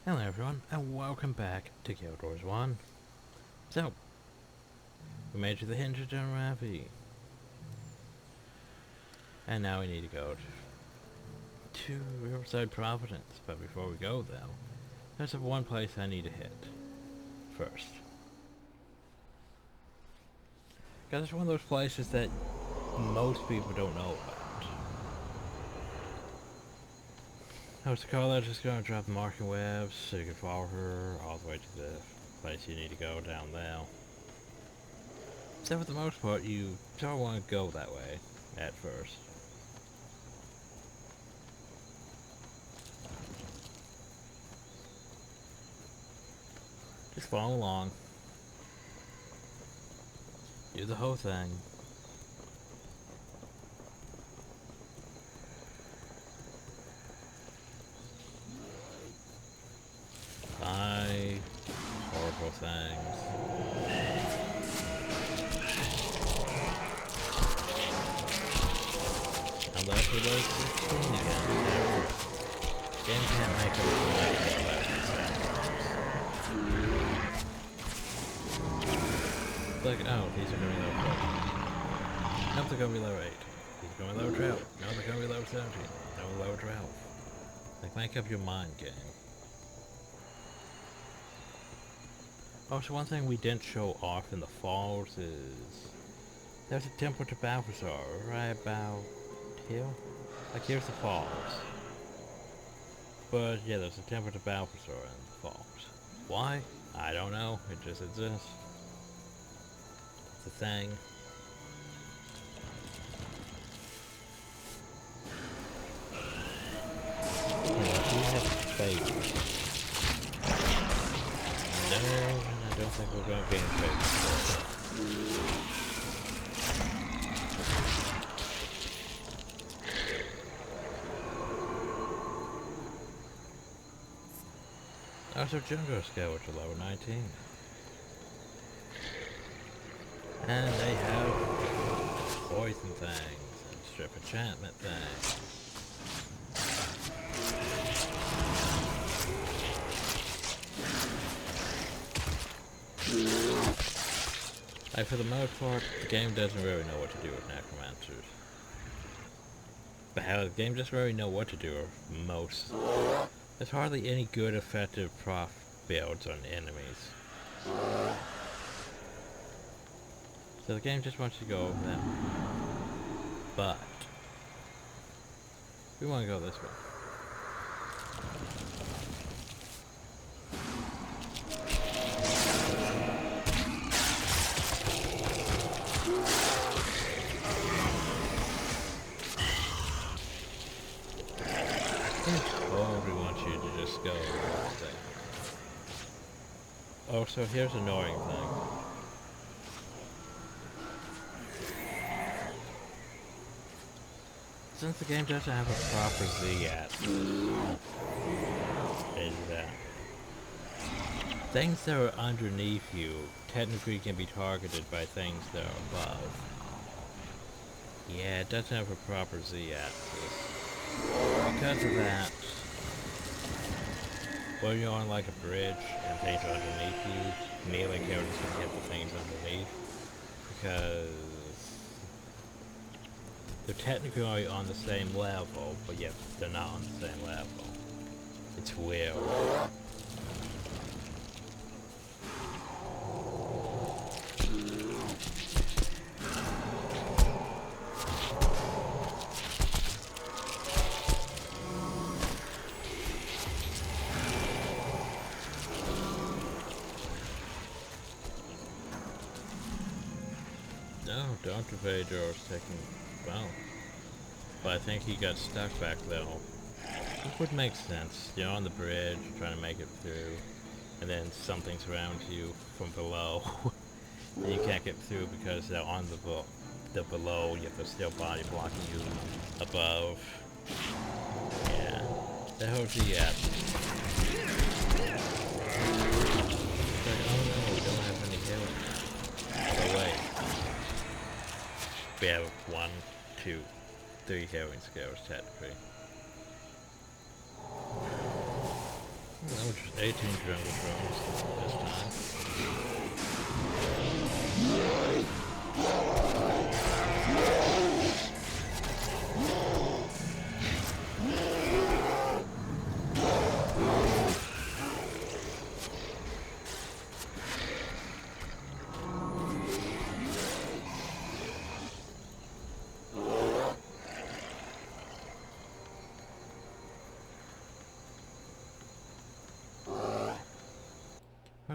Hello everyone, and welcome back to Guild Wars 1. So, we made it to the Hinge of General Ravi. And now we need to go to Riverside Providence. But before we go though, there's one place I need to hit first. Because it's one of those places that most people don't know about. I was to call that, just gonna drop the marking webs so you can follow her all the way to the place you need to go down there. So for the most part, you don't want to go that way at first. Just follow along. Do the whole thing. Buy horrible things. Unless we lose 16 again. Game can't make up for that. Like, oh, these are going to be level 4. Nope, they're going to be level 8. These are going to be level 12. No, they're going to be level 17. No, level 12. Like, make up your mind, game. Also, one thing we didn't show off in the falls is there's a temple to Balthazar right about here. Like, here's the falls. But yeah, there's a temple to Balthazar in the falls. Why? I don't know. It just exists. It's a thing. Yeah, we have faith. No, I don't think we're going to be in faith. Also, Jungle Scout, which is level 19. And they have poison things and strip enchantment things. Like, for the most part, the game doesn't really know what to do with necromancers. But how the game doesn't really know what to do with most. There's hardly any good effective prof builds on enemies. So the game just wants you to go over them. But we want to go this way. Go there. Oh, so here's an annoying thing. Since the game doesn't have a proper Z yet, is that things that are underneath you technically can be targeted by things that are above. Yeah, it doesn't have a proper Z yet. Because of that, when you're on like a bridge and things are underneath you, melee characters can hit the things underneath because they're technically on the same level, but yet they're not on the same level. It's weird. No, Dr. Vader was taking well. But I think he got stuck back there. It would make sense. You're on the bridge, trying to make it through, and then something surrounds you from below. And you can't get through because they're on the below, you have the steel body blocking you above. Yeah. The hell is he at? Like, oh no, we don't have any healing. Oh wait. We have 1, 2, 3 healing skills technically. was 18 jungle drones this time.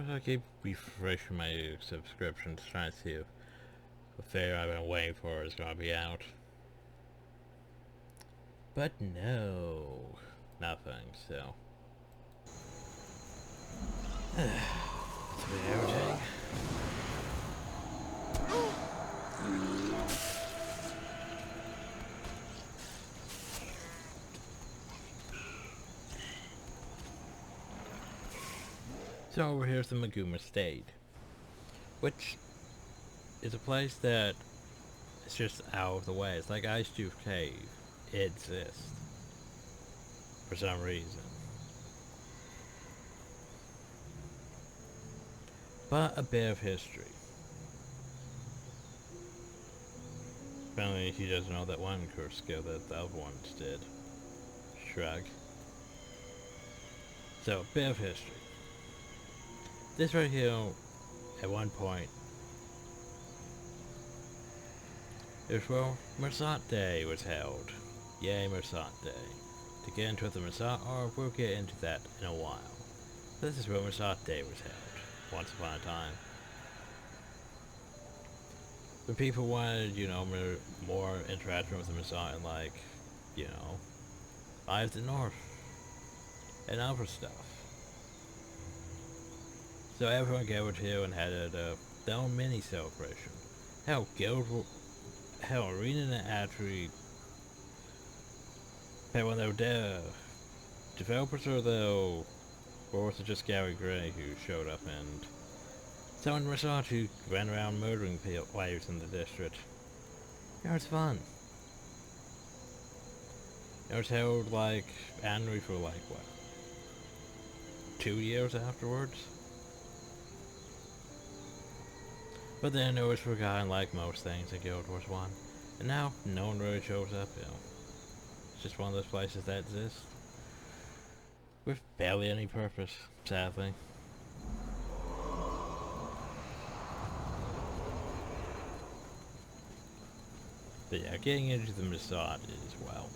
I keep refreshing my subscriptions, trying to see if the fair I've been waiting for is gonna be out. But no, nothing, so. It's a bit irritating. So over here's the Maguma State, which is a place that is just out of the way. It's like Ice Juice Cave. It exists for some reason. But a bit of history. Apparently he doesn't know that one curse skill that the other ones did. Shrug. So, a bit of history. This right here, at one point, it was where Mersat Day was held. Yay, Mersat Day. To get into the Mersat, or we'll get into that in a while. This is where Mersat Day was held, once upon a time. When people wanted, you know, more interaction with the Mersat and, like, you know, Eye of the North, and other stuff. So everyone gathered here and had their own mini celebration. Hell, ArenaNet actually, when they were there, developers or was it just Gary Gray who showed up and someone Resort who ran around murdering players in the district. It was fun. It was held like annually for like what? 2 years afterwards? But then it was forgotten like most things in Guild Wars 1. And now, no one really shows up, you know. It's just one of those places that exists. With barely any purpose, sadly. But yeah, getting into the Masad is, well...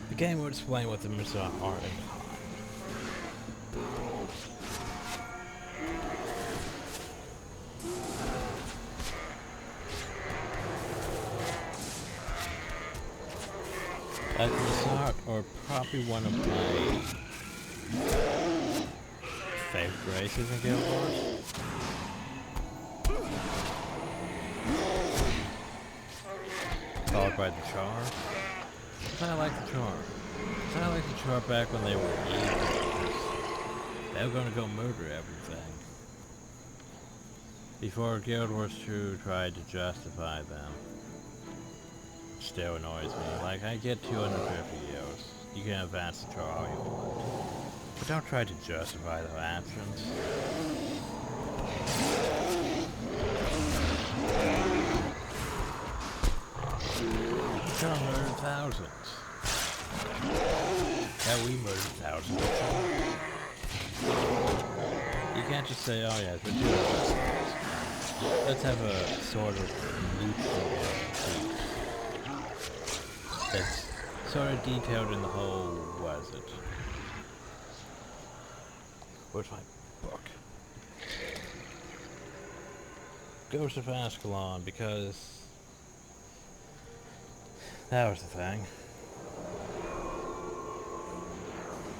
The game will explain what the Masad are in time. The Masad are probably one of my favorite races in Guild Wars. Followed by the Char. I like the Char. I like the Char back when they were evil. They were gonna go murder everything. Before Guild Wars 2 tried to justify them. Still annoys me. Like, I get 250 euros. You can advance the Char all you want. But don't try to justify their actions. Char murdered thousands. Yeah, we murdered thousands. You can't just say, oh yeah, but do it. Let's have a sort of neutral piece. That's sort of detailed in the whole, what is it? Where's my book? Ghost of Ascalon, because that was the thing.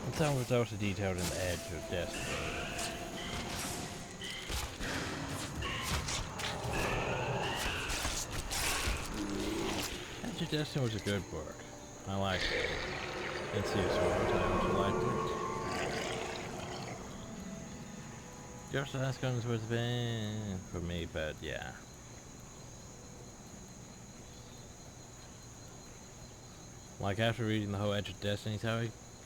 And some was also detailed in the Edge of Destiny. Edge of Destiny was a good book. I liked it. And Serious Wars, I also liked it. Ghost of Ascalon was been for me, but yeah. Like after reading the whole Edge of Destiny, how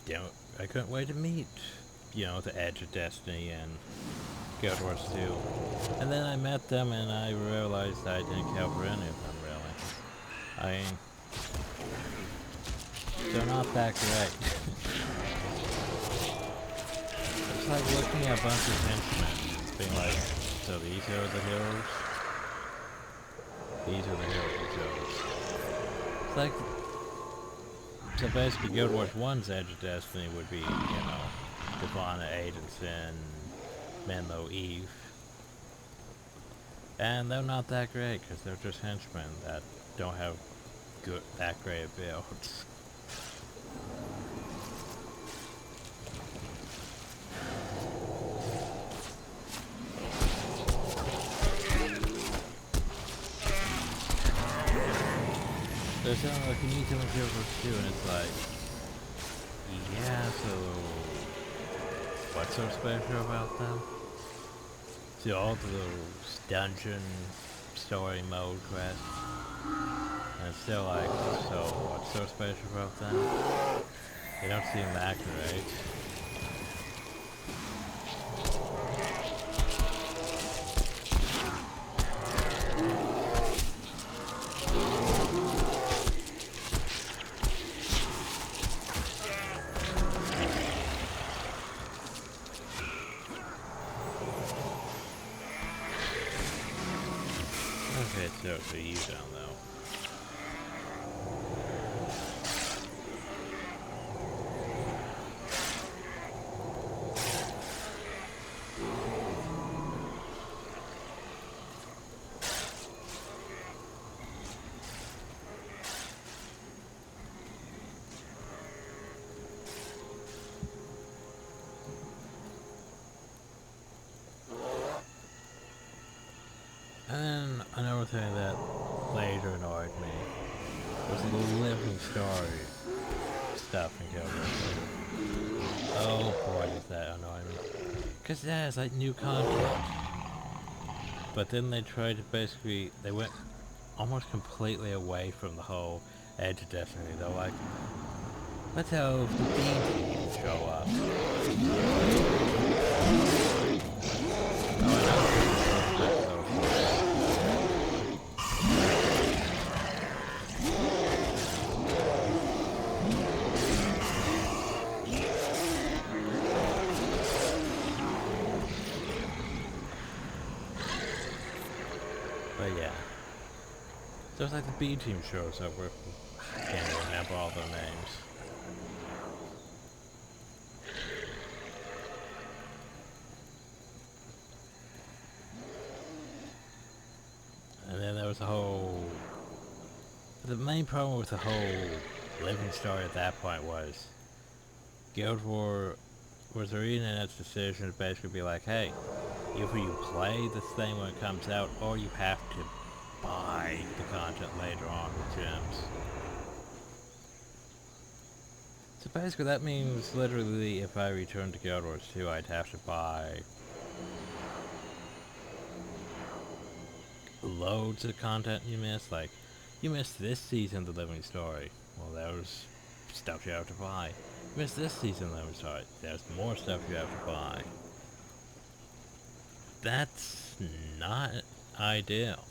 I couldn't wait to meet, you know, the Edge of Destiny and Guild Wars 2. And then I met them and I realized I didn't care for any of them, really. I mean, they're not that great. It's like looking at a bunch of henchmen, being like, so these are the heroes? These are the heroes. It's like, so basically Guild Wars 1's Edge of Destiny would be, you know, Divana, Aiden, Menlo, Eve. And they're not that great, because they're just henchmen that don't have that great builds. There's something like, you need to Guild Wars 2, and it's like, yeah, so what's so special about them? See all those dungeon story mode quests, and it's still like, so what's so special about them? They don't seem that great. Okay, so for you down though. And another thing that later annoyed me was the living story stuff in Guild Wars. Oh boy, does that annoy me. Because yeah, it's like new content. But then they tried to basically, they went almost completely away from the whole Edge of Destiny. They're like, let's have the B team show up. But yeah. So it's like the B team shows up with, I can't even remember all their names. And then there was the whole, the main problem with the whole living story at that point was Guild Wars was ArenaNet's decision to basically be like, hey, either you play this thing when it comes out, or you have to buy the content later on with gems. So basically that means literally if I return to Guild Wars 2, I'd have to buy loads of content you missed. Like, you missed this season of the Living Story. Well, that was stuff you have to buy. You missed this season of the Living Story. There's more stuff you have to buy. That's not ideal.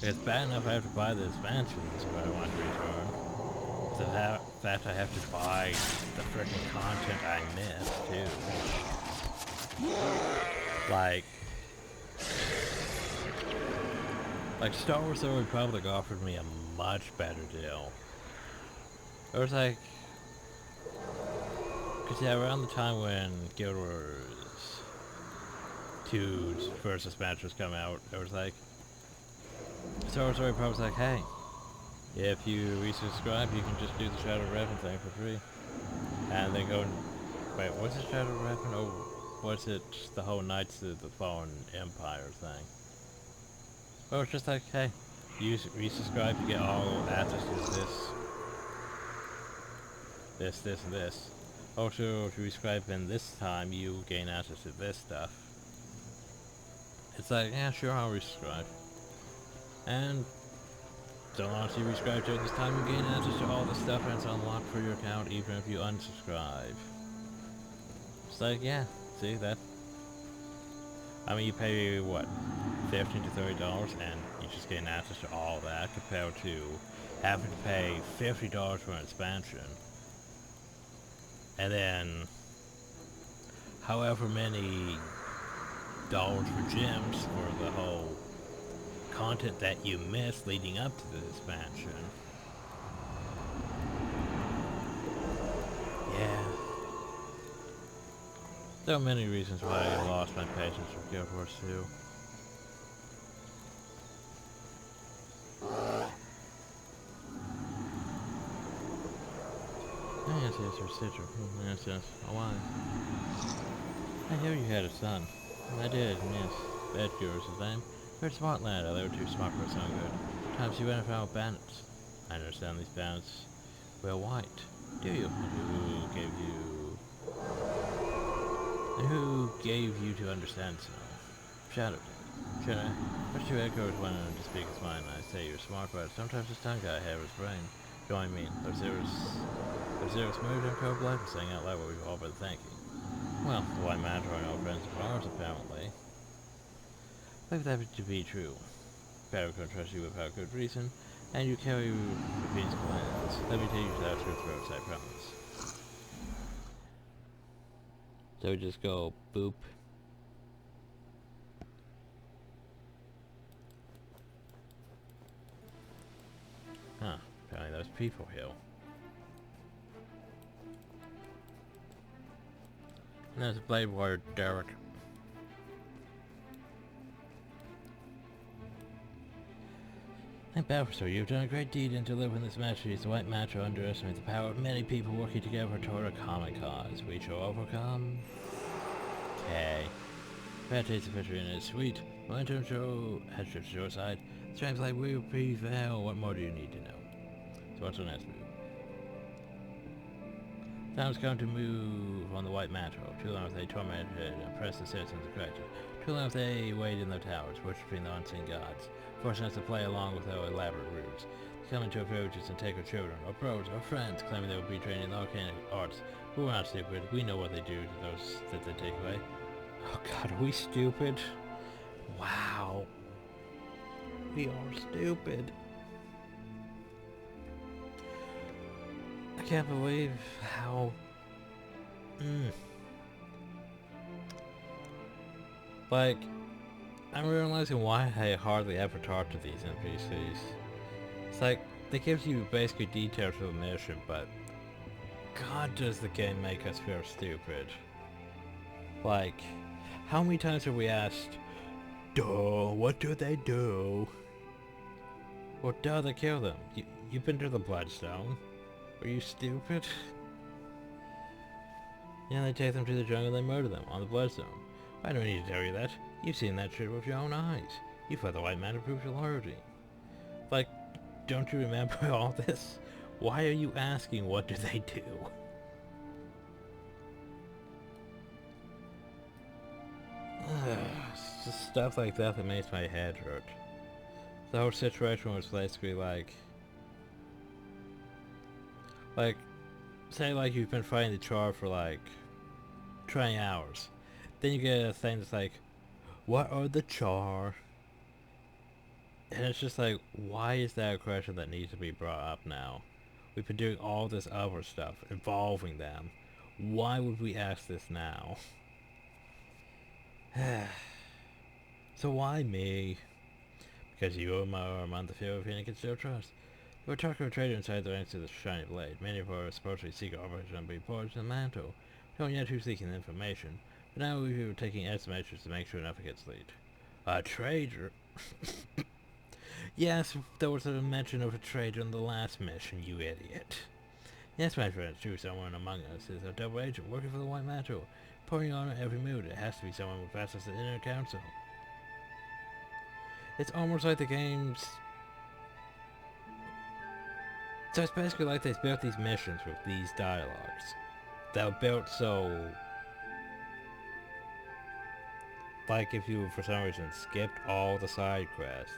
It's bad enough I have to buy the expansions if I want to return. The fact I have to buy the freaking content I missed, too. Like Star Wars The Republic offered me a much better deal. It was like, cause yeah, around the time when Guild Wars 2's first expansion was coming out, it was like, Star Wars The Republic was like, hey, if you resubscribe, you can just do the Shadow Revan thing for free. And then go and, wait, what's the Shadow Revan? Oh, what's it, the whole Knights of the Fallen Empire thing? Well, it's just like, hey, you resubscribe, you get all access to this, and this. Also, if you resubscribe in this time, you gain access to this stuff. It's like, yeah, sure, I'll resubscribe. And So long as you subscribe during this time, you gain access to all the stuff and it's unlocked for your account even if you unsubscribe. It's like, yeah, see that? I mean, you pay, what, $15 to $30 and you just gain access to all that compared to having to pay $50 for an expansion. And then, however many dollars for gems for the whole content that you missed leading up to the expansion. Yeah. There are many reasons why I lost my patience with Guild Wars 2. Yes, residual. Yes. Oh, why? I hear you had a son. I did, yes. Edgar was his name. Very smart lad, although too smart for his own good. Times you went and found bandits. I understand these bandits were white. Do you? And who gave you to understand so? Shadow did. Should I? First two echoes went on to speak his mind, and I say you're smart, but sometimes his tongue got ahead of his brain. Join me. There's mood and cold life and saying out loud what we've all been thinking. Well, why matter are no friends of ours, apparently. Believe that to be true. Pharaoh can trust you without good reason, and you carry Rapid's plans. Let me tell you without your throats, I promise. So we just go boop. Huh, apparently those people here. And there's a blade warrior, Derek. Ambassador, you've done a great deed in delivering this masterpiece. The White Matter underestimates the power of many people working together toward a common cause. We shall overcome. Okay. Bad taste of victory and it's sweet. Momentum show has shifted to your side. Strength like we prevail. What more do you need to know? So what's the next move? Time's come to move on the White Mantle. Too long they tormented and oppressed the citizens of Kratos. Too long they waited in their towers, worshipping the unseen gods, forcing us to play along with their elaborate ruse. They come into our villages and take our children, our bros, our friends, claiming they will be trained in arcane arts. But we're not stupid. We know what they do to those that they take away. Oh god, are we stupid? Wow. We are stupid. I can't believe how... Like, I'm realizing why I hardly ever talk to these NPCs. It's like, they give you basically details of the mission, but... God, does the game make us feel stupid. Like, how many times have we asked, duh, what do they do? Well, duh, they kill them. You've been to the Bloodstone. Are you stupid? Yeah, they take them to the jungle and they murder them on the Bloodstone. I don't need to tell you that. You've seen that shit with your own eyes. You thought the White Man approved your loyalty. Like, don't you remember all this? Why are you asking what do they do? It's just stuff like that that makes my head hurt. The whole situation was basically like, say like you've been fighting the Char for like 20 hours. Then you get a thing that's like, what are the Char? And it's just like, why is that a question that needs to be brought up now? We've been doing all this other stuff involving them. Why would we ask this now? So why me? Because you are among the few of whom I can still trust. We're talking to a trader inside the ranks of the Shiny Blade. Many of our supposedly secret operations are being forged in the mantle. We don't yet who's seeking the information, but now we're taking estimations to make sure nothing gets leaked. A trader? Yes, there was a mention of a trader in the last mission, you idiot. Yes, my friends, true, someone among us is a double agent working for the White Mantle, pouring on every mood. It has to be someone with access to the inner council. It's almost like the game's... So it's basically like they built these missions with these dialogues. They were built so... Like if you, for some reason, skipped all the side quests,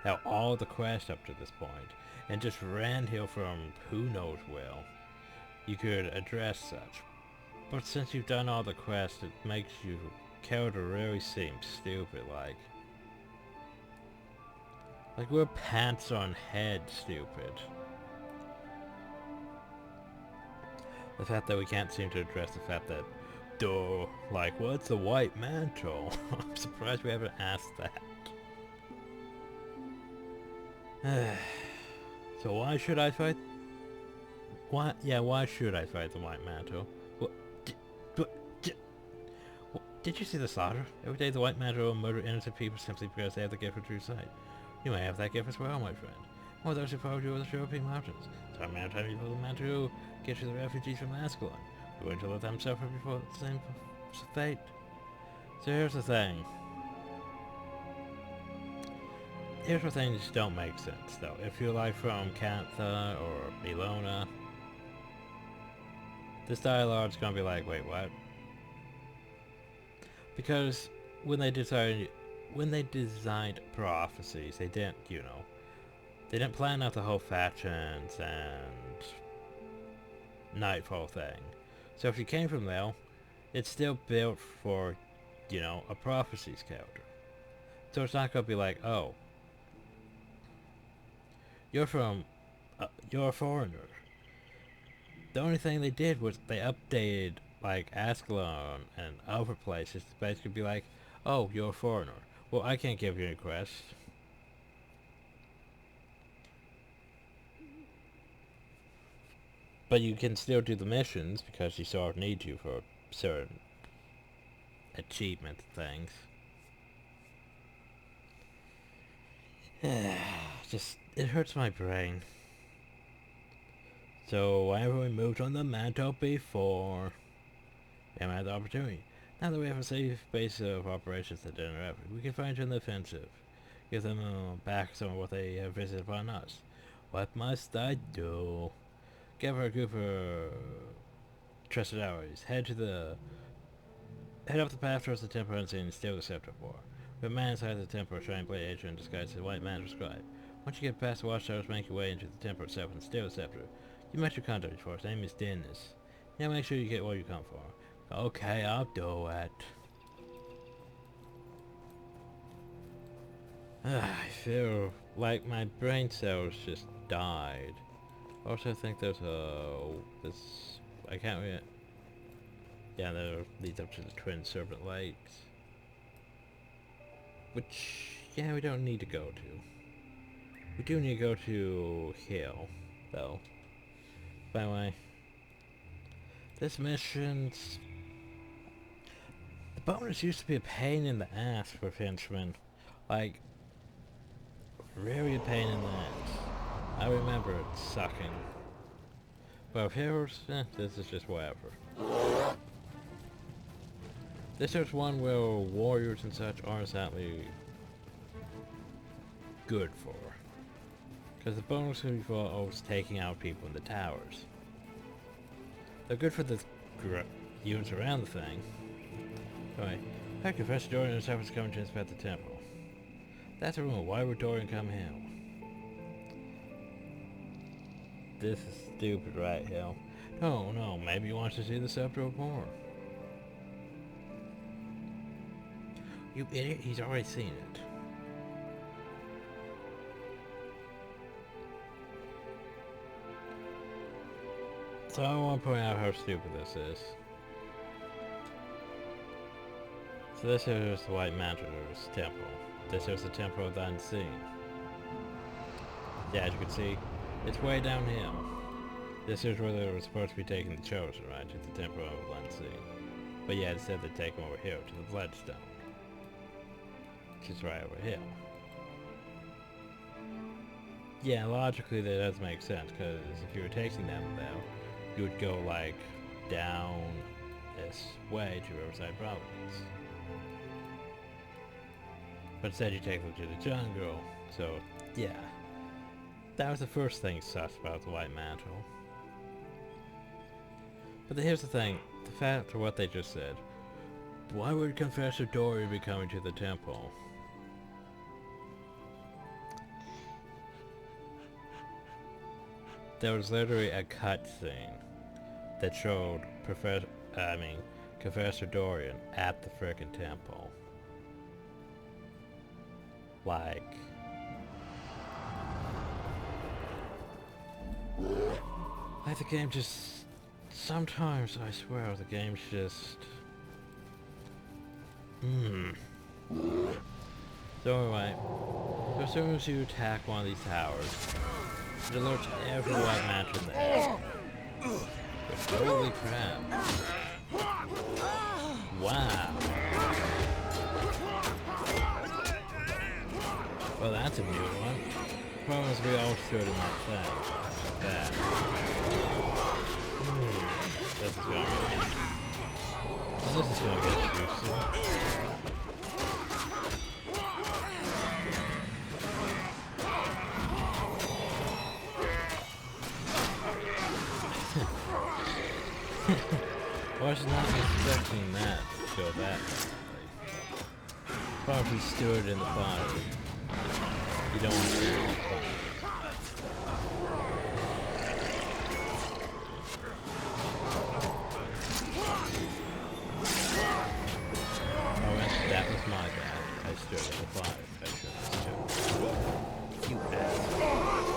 out all the quests up to this point, and just ran here from who knows where, you could address such. But since you've done all the quests, it makes your character really seem stupid, like we're pants on head stupid. The fact that we can't seem to address the fact that, duh, like, what's the white mantle? I'm surprised we haven't asked that. So why should I fight? Why should I fight the white mantle? What? Did you see the slaughter? Every day the white mantle will murder innocent people simply because they have the gift of true sight. You may have that gift as well, my friend. Or those who followed you over the European mountains. Time out time before the mantle get to the refugees from Ascalon. We're going to let them suffer before the same fate. So here's the thing. Here's where things don't make sense, though. If you're like from Cantha or Milona, this dialogue's gonna be like, wait, what? Because when they designed Prophecies, they didn't, they didn't plan out the whole factions and Nightfall thing. So if you came from there, it's still built for, a Prophecies character. So it's not gonna be like, oh, you're a foreigner. The only thing they did was they updated, like, Ascalon and other places to basically be like, oh, you're a foreigner. Well, I can't give you any quests. But you can still do the missions because you sort of need to for certain achievement things. Just, it hurts my brain. So why haven't we moved on the mantle before? We haven't had the opportunity. Now that we have a safe base of operations at dinner effort, we can find you in the offensive. Give them back some of what they have visited upon us. What must I do? Gather a group of trusted allies. Head up the path towards the temple unseen and steal the scepter for. The man inside the temple, trying to play agent in disguise as a white man described. Once you get past the watchtowers, make your way into the temple itself and steal the scepter. You met your contact before. His name is Dennis. Now make sure you get what you come for. Okay, I'll do it. I feel like my brain cells just died. Also, I think there's I can't read. Yeah, that leads up to the Twin Serpent Lakes. Which, yeah, we don't need to go to. We do need to go to Hill, though. By the way, this mission's... The bonus used to be a pain in the ass for henchmen. Like, really a pain in the ass. I remember it sucking. But heroes, this is just whatever. This is one where warriors and such aren't exactly good for. Because the bonus involves taking out people in the towers. They're good for the units around the thing. Anyway, Professor Dorian and his efforts coming to inspect the temple. That's a rumor. Why would Dorian come here? This is stupid, right, Hill? No, maybe he wants to see the scepter more. You idiot, he's already seen it. So I want to point out how stupid this is. So this is the White Manticore's temple. This is the Temple of the Unseen. Yeah, as you can see, it's way downhill. This is where they were supposed to be taking the Chosen, right, to the Temple of the Unseen. But yeah, instead they take them over here to the Bloodstone. Which is right over here. Yeah, logically that does make sense, because if you were taking them though, you would go like down this way to Riverside Province. But instead you take them to the jungle, so yeah. That was the first thing sus about the White Mantle. But here's the thing, the fact of what they just said. Why would Confessor Dory be coming to the temple? there was literally a cutscene that showed Professor Dorian at the frickin' temple. Like, the game just, sometimes I swear the game's just, So anyway, as soon as you attack one of these towers, it alerts every white match in there. But holy crap. Wow. Well, that's a new one. Problem is we all stood in that thing. Like that. This is gonna get juicy. I was not expecting that to go that way. Probably stood in the fire. You don't want to be in the fire. Oh, that was my bad. I stood in the fire. I shouldn't have stood. You asshole.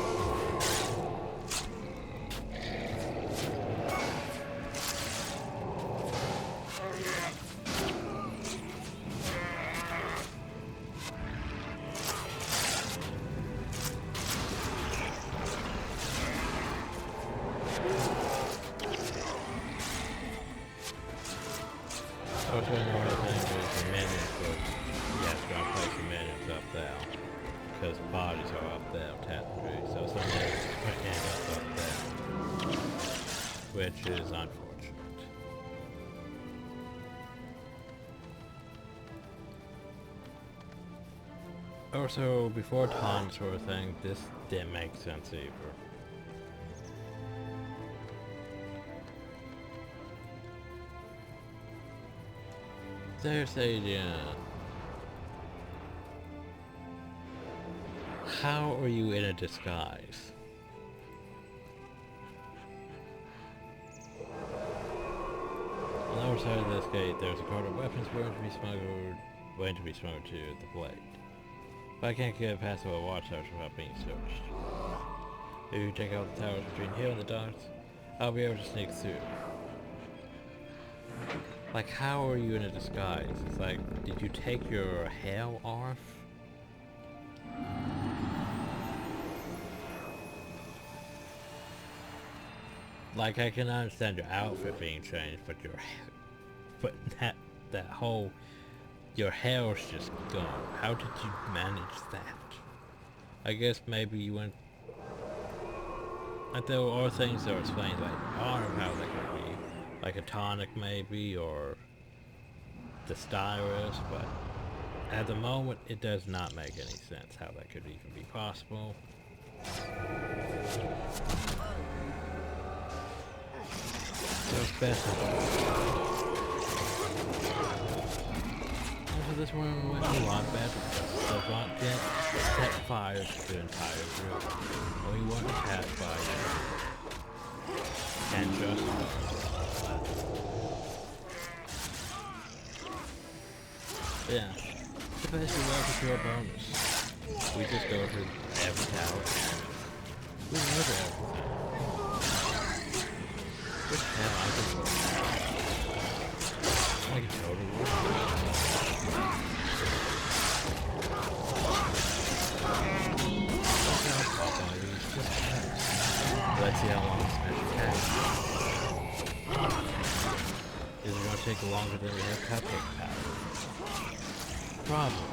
Also, another thing is the menus, but you have to go place the menus up there. Because bodies are up there, technically. So some menus end up there. Which is unfortunate. Also, before time sort of thing, this didn't make sense either. There's a, how are you in a disguise? On the other side of this gate, there's a cart of weapons waiting to be smuggled to the blade. But I can't get past the watchtowers without being searched. If you take out the towers between here and the docks, I'll be able to sneak through. Like, how are you in a disguise? It's like, did you take your hair off? Like, I can understand your outfit being changed, but that whole, your hair's just gone. How did you manage that? I guess maybe you went, like, there are things that are explained, like, I don't know how that could be. Like a tonic maybe, or the stylus, but at the moment it does not make any sense how that could even be possible. So special. Also, this one went a lot better. Does not get set fire to the entire room. Only one attack by and just yeah, the best we love is your bonus. We just go through every tower. We never everything. Which hell I can work. I can totally work. Okay, I'll pop on these. Let's see how long this magic takes. Is it going to take longer than we have cupcake power? Probably.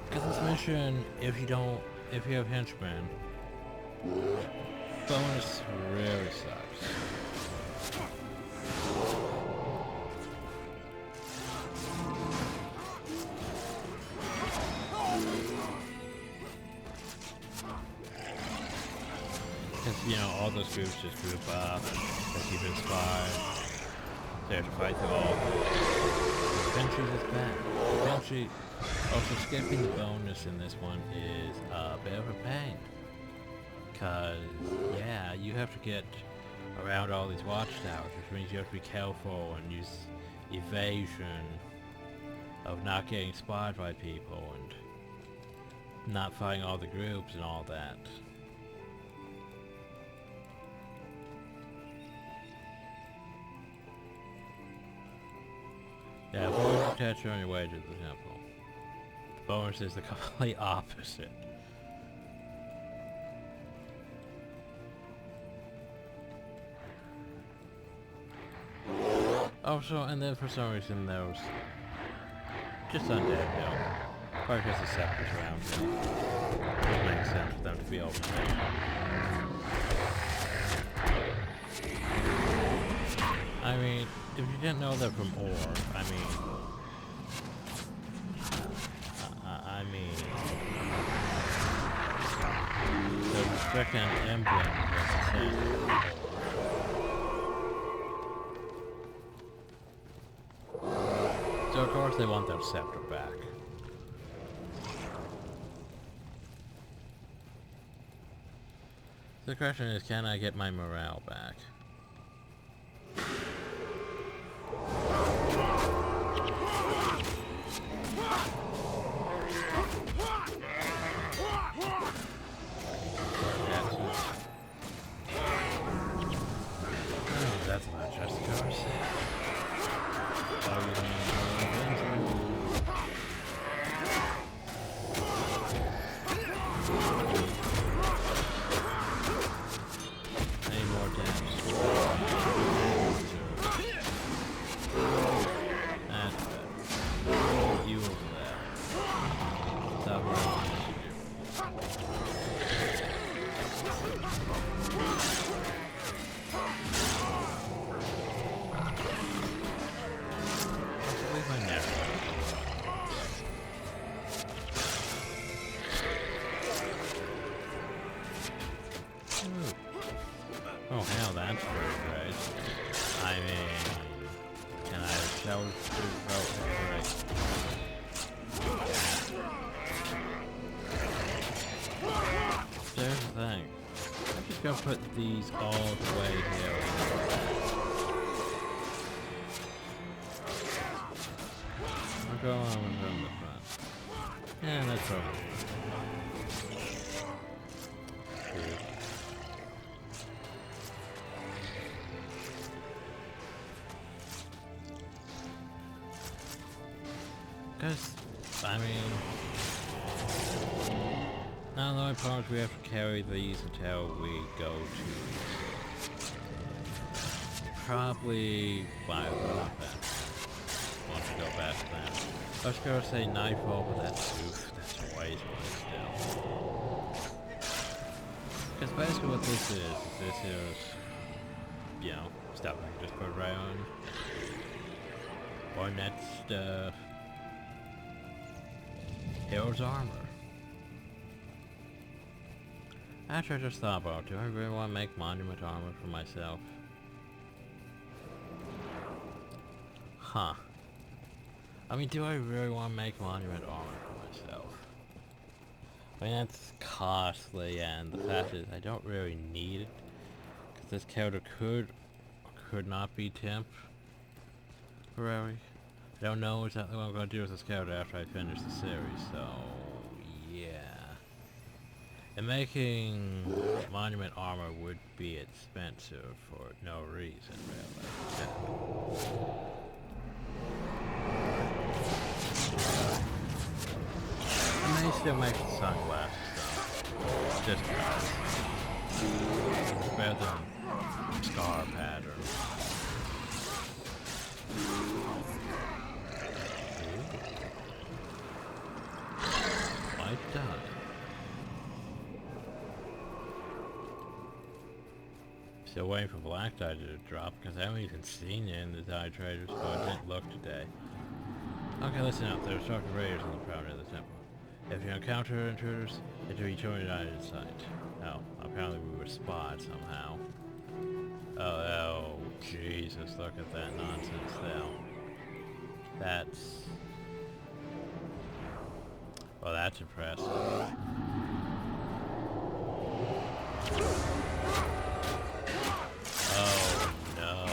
Because this mission, if you have henchmen, bonus really sucks. Because, you know, all those groups just group up, they keep inspired. They have to fight through all. Eventually, is back. Eventually, Also, skipping the bonus in this one is a bit of a pain. Cause, yeah, you have to get around all these watchtowers, which means you have to be careful and use evasion of not getting spotted by people and not fighting all the groups and all that. Yeah, avoid protection on your way to the temple. The bonus is the complete opposite. Oh, so, and then for some reason there was just undead hill. Probably because the scepter's around here. It makes sense for them to be overtaken. I mean, if you didn't know that from ore, I mean, there's a freaking emblem that's the same. So of course they want that scepter back. The question is, can I get my morale back? Oh, that's not just cars. Oh hell, that's pretty great. I mean, can I show the vote? There's the thing. I'm just gonna put these all the way here. I'll go on from the front. Yeah, that's over. Because, I mean, now the only problem is we have to carry these until we go to probably Bioware then. Want to go back to that. I was going to say Nightfall, but that's a ways away still. Because basically what this is, you know, stuff I can just put right on. Or net stuff. Hero's armor. Actually, I just thought about, do I really want to make monument armor for myself? Huh. I mean, do I really want to make monument armor for myself? I mean, that's costly, and the fact is, I don't really need it. Because this character could not be temporary. I don't know exactly what I'm going to do with this character after I finish the series, so yeah. And making monument armor would be expensive for no reason, really. I may still make the sunglasses though, just because. It's better than scar pattern. Done. Still waiting for black dye to drop because I haven't even seen it in the dye traders, so I didn't look today. Okay, listen up. There's talking raiders on the perimeter of the temple. If you encounter intruders, enter each one united in sight. Oh, apparently we were spotted somehow. Oh, Jesus, look at that nonsense there. That's... Well, that's impressive. Oh no.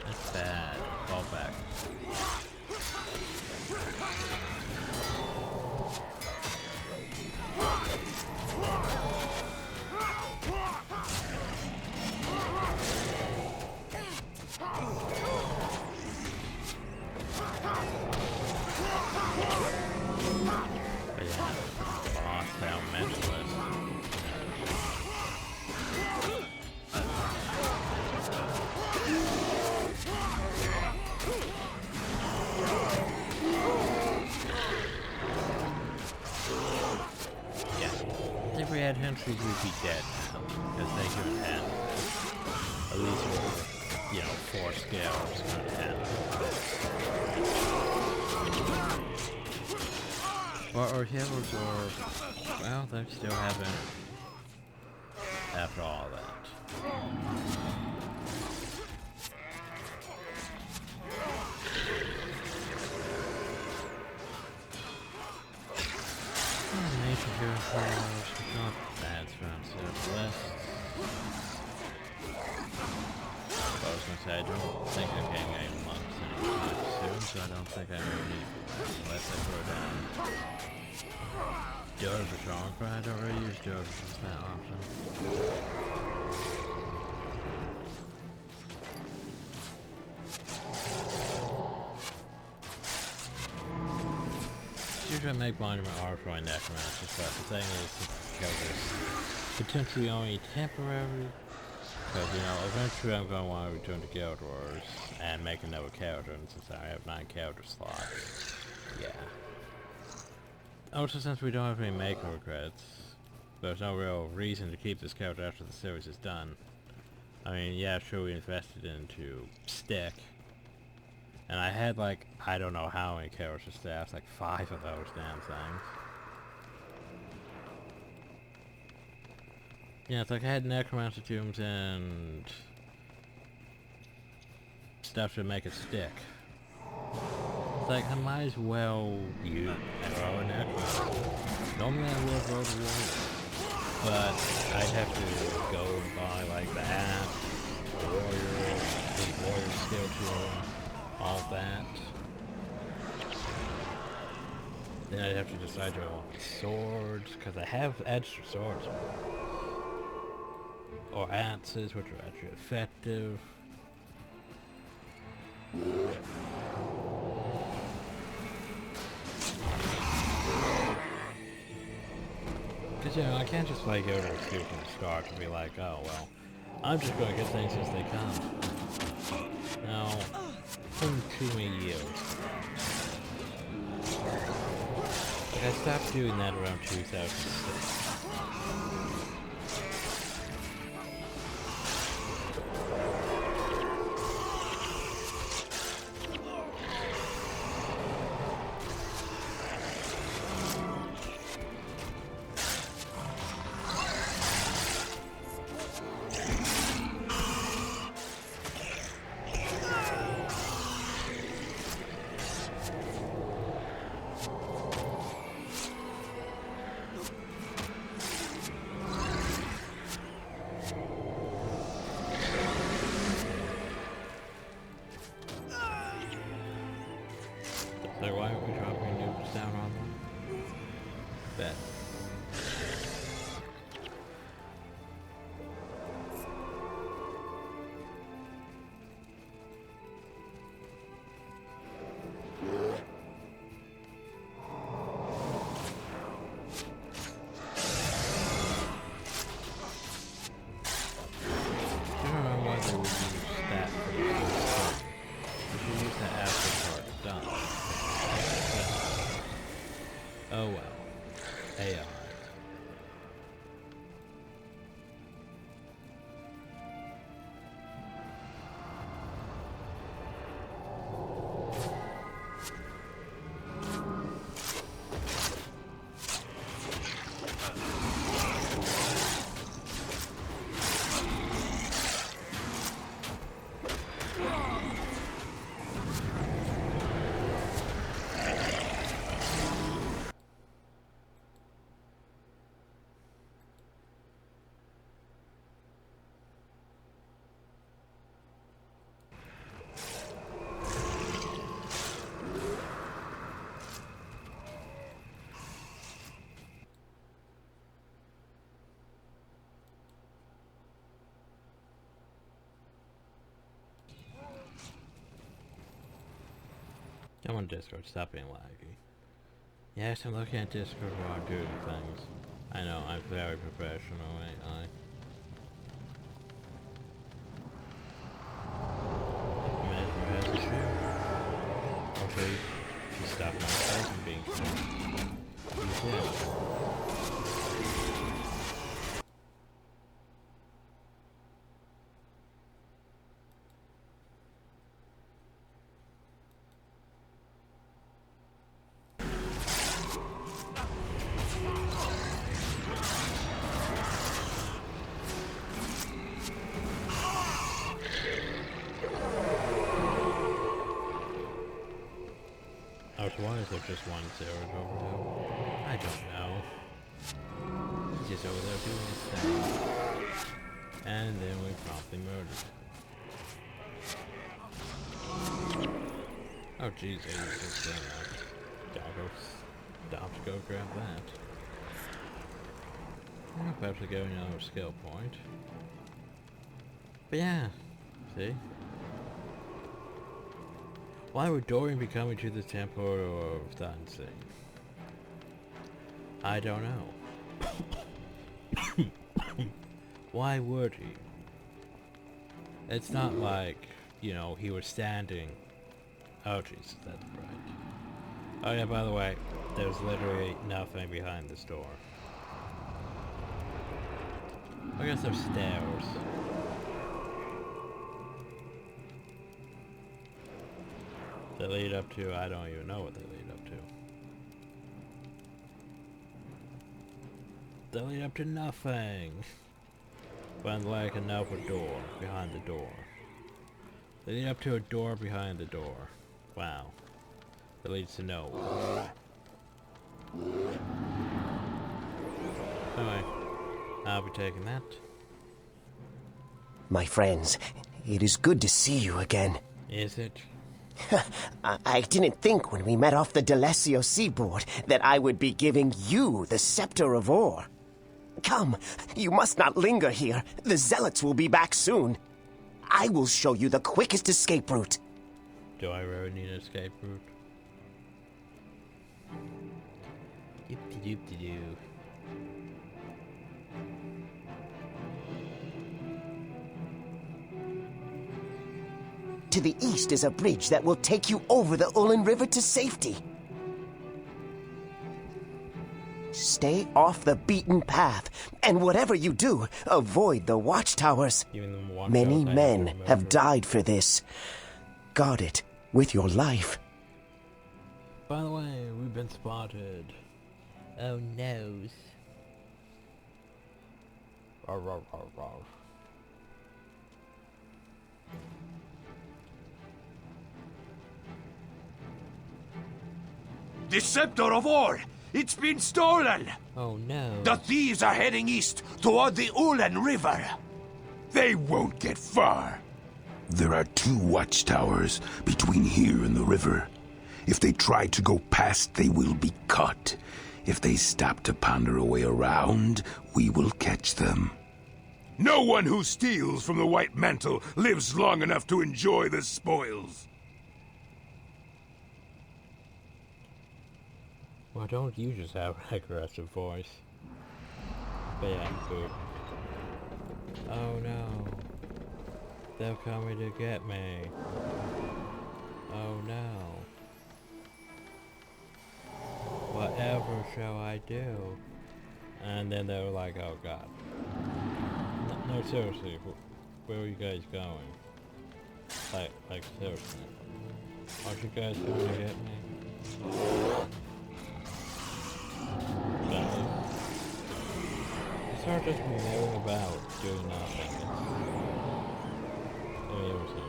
That's bad. Fall back. But yeah, boss how mentalist. Yeah. If we had Hentrys, we'd be dead now, because they couldn't handle this. At least with, you know, 4 scales couldn't handle it. Or heroes, or, well, they still haven't, after all that. Nature hero powers, not bad from lists. I was gonna say, I don't think I'm getting any monks anytime soon, so I don't think I really need one unless I throw down Dervish but I don't really use Dervishes that often. Usually I make mine with Arthroid Necromancers, but the thing is, this potentially only temporary. Because, you know, eventually I'm going to want to return to Guild Wars and make another character, and since I have 9 character slots, yeah. Also, since we don't have any maker regrets, there's no real reason to keep this character after the series is done. I mean, yeah, sure, we invested into Stick, and I had, like, I don't know how many character staffs, like 5 of those damn things. Yeah, it's like I had Necromancer Tombs and stuff to make it stick. It's like, I might as well use a Necromancer. Normally I would roll the Warrior, but I'd have to go and buy like the hat, the Warrior skill tool, all that. Then I'd have to decide to want swords, because I have extra swords. Or axes, which are actually effective. Because, you know, I can't just like go to a school from the start and be like, oh, well, I'm just going to get things as they come. Now, it's been too many years. Like, I stopped doing that around 2006. So why aren't we dropping nukes down on them? Bet. I don't know why they would use that for the first time. We should use that after it's done. Oh well. AI. I'm on Discord, stop being laggy. Yes, I'm looking at Discord while I'm doing things. I know, I'm very professional, ain't I? Mesmer has a shoe. Okay, she stopped myself from being shot. He's dead. Why is there just one Zerg over there? I don't know. He's just over there doing his thing. And then we promptly murdered him. Oh jeez, he's just stop to go grab that. Well, perhaps we're getting another skill point. But yeah, see? Why would Dorian be coming to the Temple of the Unseen? I don't know. Why would he? It's not like, you know, he was standing. Oh Jesus, that's right. Oh yeah, by the way, there's literally nothing behind this door. I guess there's stairs. They lead up to, I don't even know what they lead up to. They lead up to nothing. But like another door behind the door. They lead up to a door behind the door. Wow. That leads to nowhere. Alright. I'll be taking that. My friends, it is good to see you again. Is it? I didn't think when we met off the Delesio seaboard that I would be giving you the Scepter of Ore. Come, you must not linger here. The Zealots will be back soon. I will show you the quickest escape route. Do I really need an escape route? Doop-de-doop-de-doo. To the east is a bridge that will take you over the Ullin River to safety. Stay off the beaten path, and whatever you do, avoid the watchtowers. Many men have died for this. Guard it with your life. By the way, we've been spotted. Oh noes. Rawr, rawr, rawr, rawr. The Scepter of Ore! It's been stolen! Oh no. The thieves are heading east toward the Ullin River. They won't get far. There are 2 watchtowers between here and the river. If they try to go past, they will be caught. If they stop to ponder a way around, we will catch them. No one who steals from the White Mantle lives long enough to enjoy the spoils. Why don't you just have an aggressive voice? But yeah, good. Oh no. They're coming to get me. Oh no. Whatever shall I do? And then they were like, oh god. No, seriously, where are you guys going? Like seriously. Aren't you guys going to get me? It's not just milling about, doing nothing. It's amusing.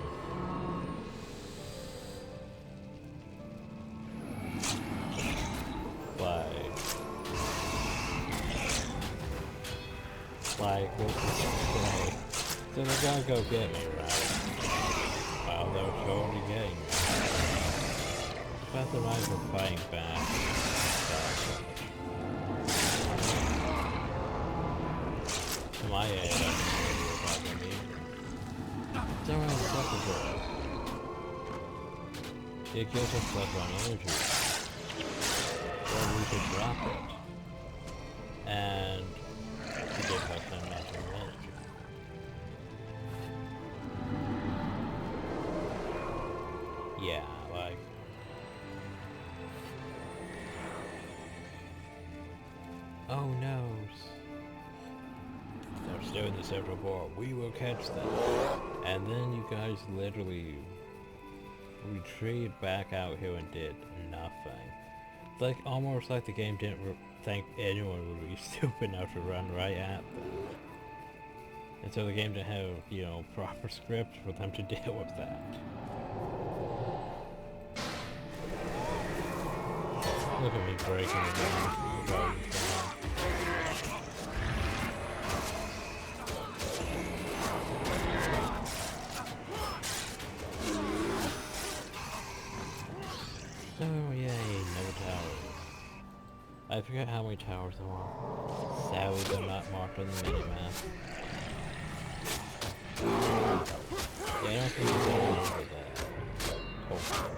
Like, what's the say? So they're gonna go get me, right? Well, they're totally getting me. But the knives are fighting back. To my aid, I don't know about them either. They're on the second door. it gives us plus 1 energy. Or we could drop it. And it gives us some natural energy. Yeah, like... Oh no! They're still in the central ball. We will catch them. And then you guys literally retreated back out here and did nothing. Like, almost like the game didn't think anyone would be stupid enough to run right at them. And so the game didn't have, you know, proper script for them to deal with that. Look at me breaking the game. Oh yay, no towers. I forget how many towers there are. Sadly, they're not marked on the minimap. Yeah, I don't think there's any over there. Hopefully.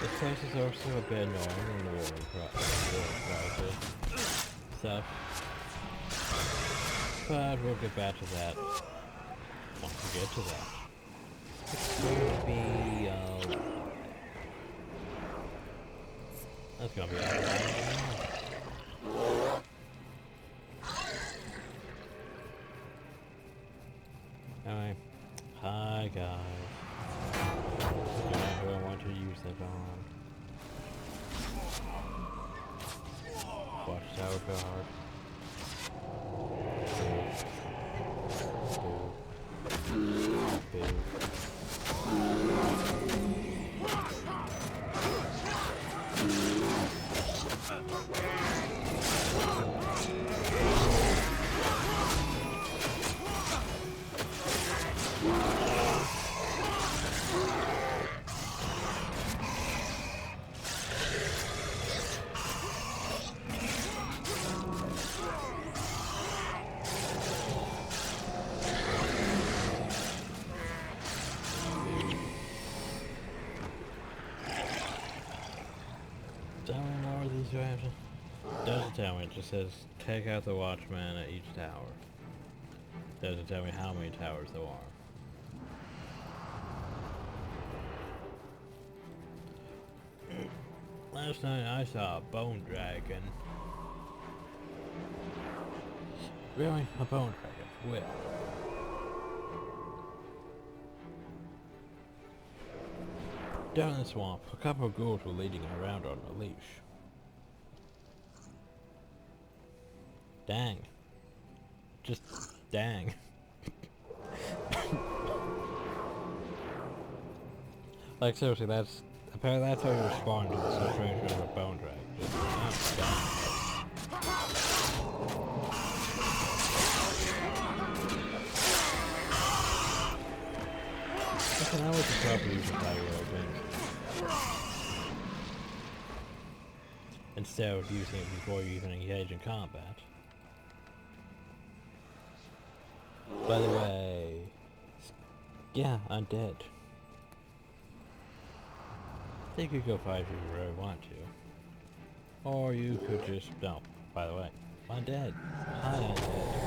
This place is also a bit annoying in the water process stuff. But we'll get back to that once we get to that. It's going to be, that's going to be alright. Alright. Hi, guys. Do not really want to use that on. Watchtower guard. Doesn't tell me, it just says take out the watchman at each tower. Doesn't tell me how many towers there are. Last night I saw a bone dragon. Really? A bone dragon? Where? Down in the swamp, a couple of ghouls were leading around on a leash. Dang. Just dang. Like seriously, apparently that's how you respond to the situation of a bone drag. Just dang. Listen, I was the proper use of fire things. Instead of using it before you even engage in combat. By the way, yeah, I'm dead. You could go fight if you really want to. Or you could just, no, by the way, I'm dead. Hi, I'm dead.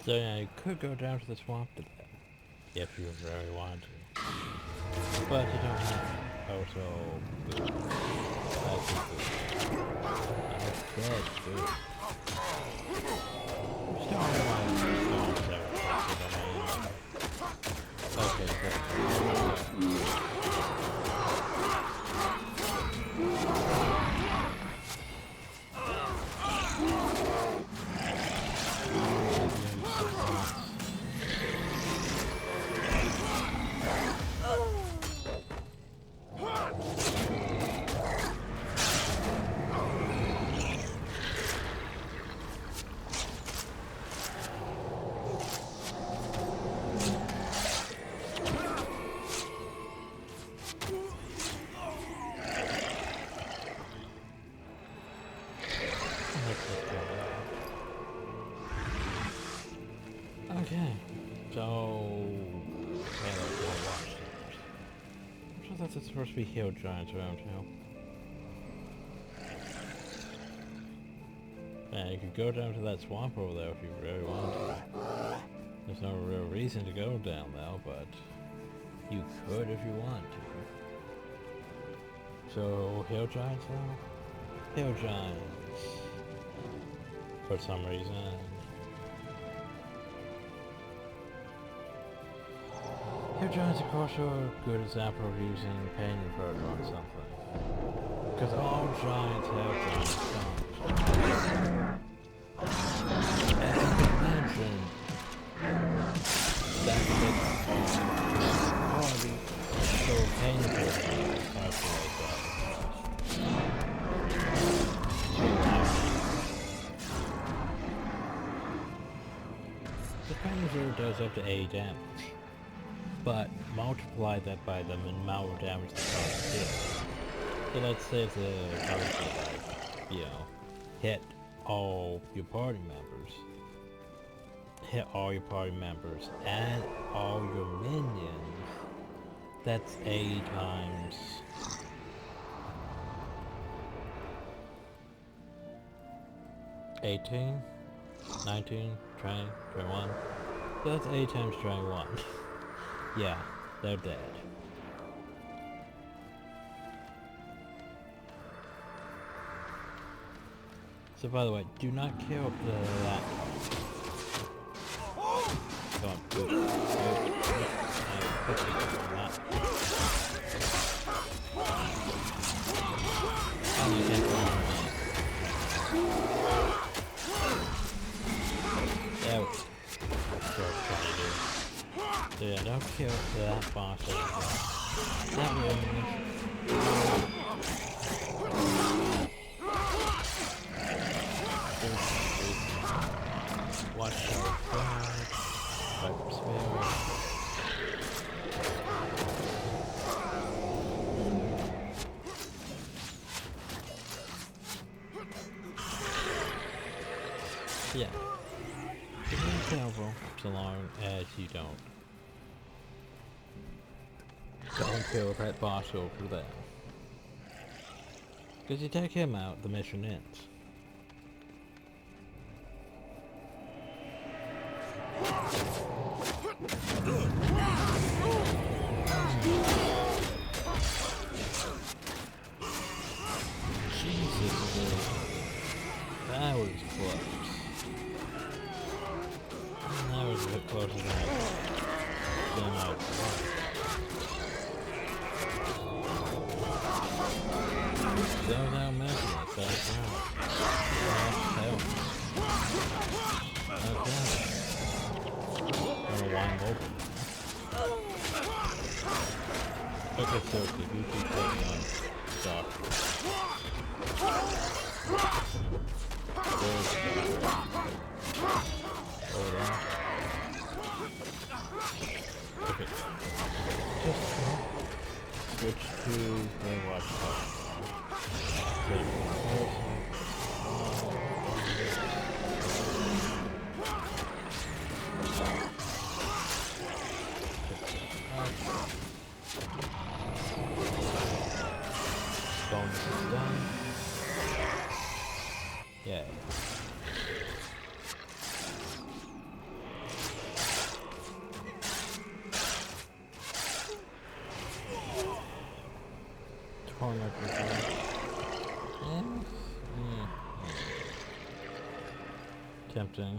So yeah, you could go down to the swamp to that, if you really wanted to. But you don't have to. Oh, so... That's dead, dude. Still on the line. Okay, good. So, yeah, let's go watch those. I'm sure that's supposed to be hill giants around here. Man, you could go down to that swamp over there if you really wanted to. There's no real reason to go down there, but you could if you want to. So, hill giants now? Hill giants. For some reason. Hill giants, of course, are a good example of using pain inverter on something. Because all giants have giant stones. As you can imagine, that makes quality so pain inverter calculate that. The pain inverter does up to 80 damage. But multiply that by the amount of damage the cards deal. So let's say if the card like, you know, hit all your party members, and all your minions, that's 80 times 18, 19, 20, 21. So that's 80 times 21. Yeah, they're dead. So by the way, do not kill the laptop. Don't do it. Oh, you can't go on. There we go. That's what I was trying to do. So yeah, don't kill that boss. That will. Watch out, God. Viper Spirit. Yeah. You can be careful so long as you don't kill that boss over there. Because you take him out, the mission ends. Jesus, that was close. That was a bit closer than I thought. So now messing myself out. Okay. I don't know why I'm open. Okay, so if you keep taking on stock. Hold on. Okay. Just switch to the watch. Bonus is done. Yay. Torment is done. Tempting.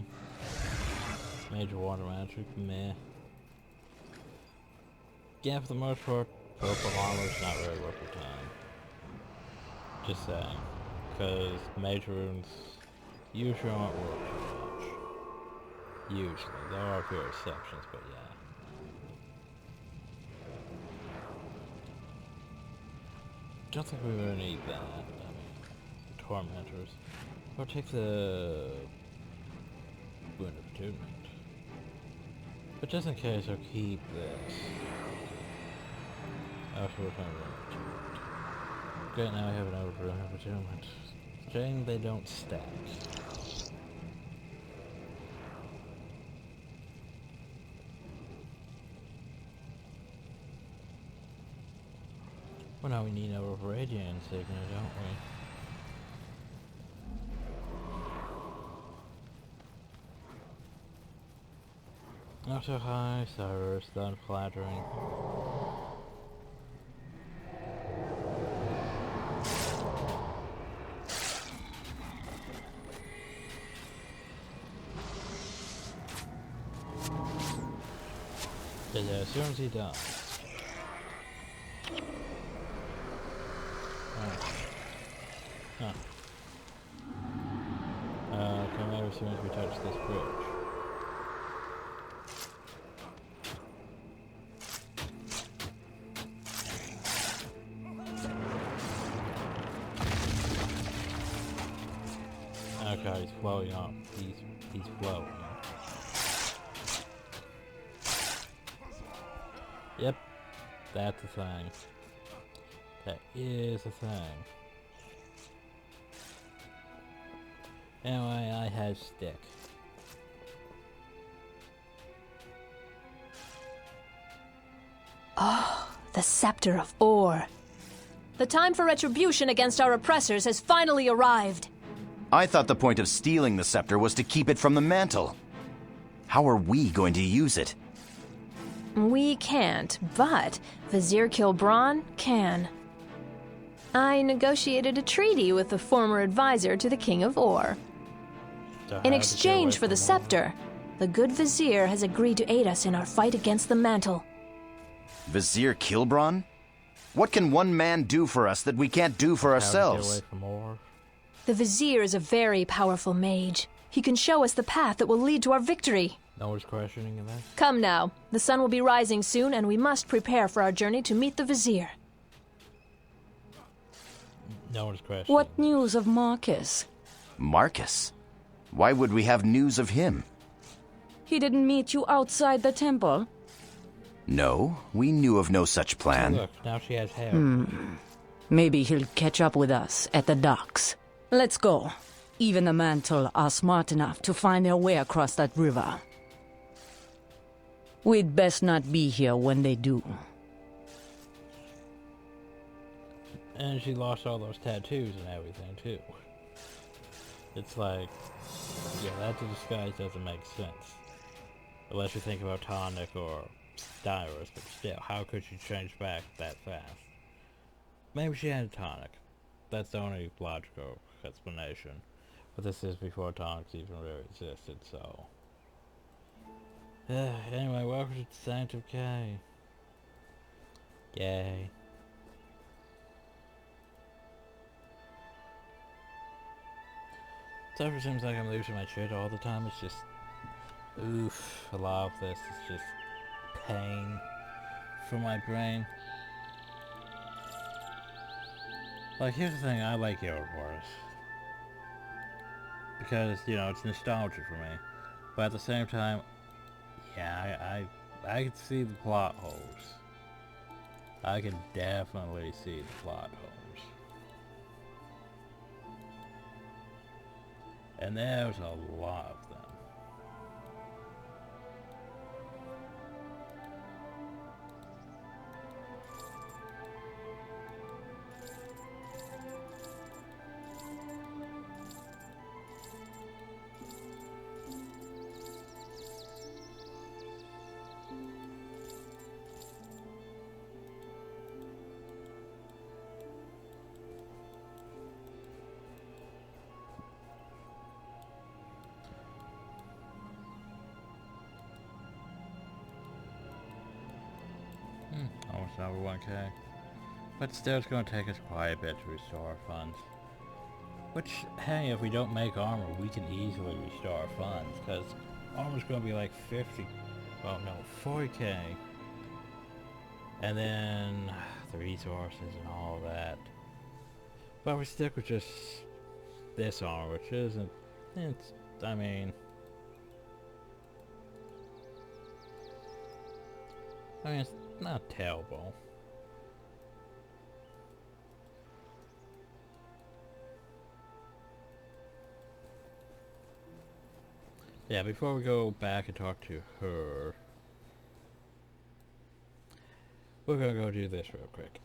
Major water magic, meh. Yeah, for the most part, purple armor's not really worth your time. Just saying. Because major runes usually aren't worth too much. Usually. There are a few exceptions, but yeah. Don't think we really need that. I mean, tormentors. Or take the Wound of Attunement. But just in case, I'll keep this. After we're talking about Great, now I have an Wound of Attunement. Shame they don't stack. Well, now we need our radio insignia, don't we? Not so high, Cyrus, that flattering. Yeah, as soon as he dies. Huh. Come out as soon as we touch this bridge. Okay, he's floating up. He's floating. Yep, that's a thing. That is a thing. Anyway, I have stick. Oh, the Scepter of Ore. The time for retribution against our oppressors has finally arrived. I thought the point of stealing the scepter was to keep it from the mantle. How are we going to use it? We can't, but Vizier Kilbron can. I negotiated a treaty with the former advisor to the King of Ore. In exchange for the scepter, the good Vizier has agreed to aid us in our fight against the mantle. Vizier Kilbron? What can one man do for us that we can't do for ourselves? The Vizier is a very powerful mage. He can show us the path that will lead to our victory. No one's questioning that. Come now. The sun will be rising soon, and we must prepare for our journey to meet the Vizier. No one's questioning. What news of Marcus? Marcus? Why would we have news of him? He didn't meet you outside the temple? No, we knew of no such plan. Look, now she has hair. Maybe he'll catch up with us at the docks. Let's go. Even the mantle are smart enough to find their way across that river. We'd best not be here when they do. And she lost all those tattoos and everything, too. It's like, yeah, that disguise doesn't make sense. Unless you think about Tonic or Styrus, but still, how could she change back that fast? Maybe she had a Tonic. That's the only logical explanation. But this is before Tonics even really existed, so... anyway, welcome to Sanctum K. Yay. So it seems like I'm losing my shit all the time. It's just... oof, a lot of this is just pain for my brain. Like, here's the thing, I like Ouroboros. Because, you know, it's nostalgia for me. But at the same time, yeah, I can see the plot holes. I can definitely see the plot holes. And there's a lot of them. Almost over 1k. But still, it's going to take us quite a bit to restore our funds. Which, hey, if we don't make armor, we can easily restore our funds. Because armor's going to be like 50... well, no, 40k. And then the resources and all that. But we stick with just this armor, which isn't... it's... I mean, it's not terrible. Yeah, before we go back and talk to her, we're gonna go do this real quick.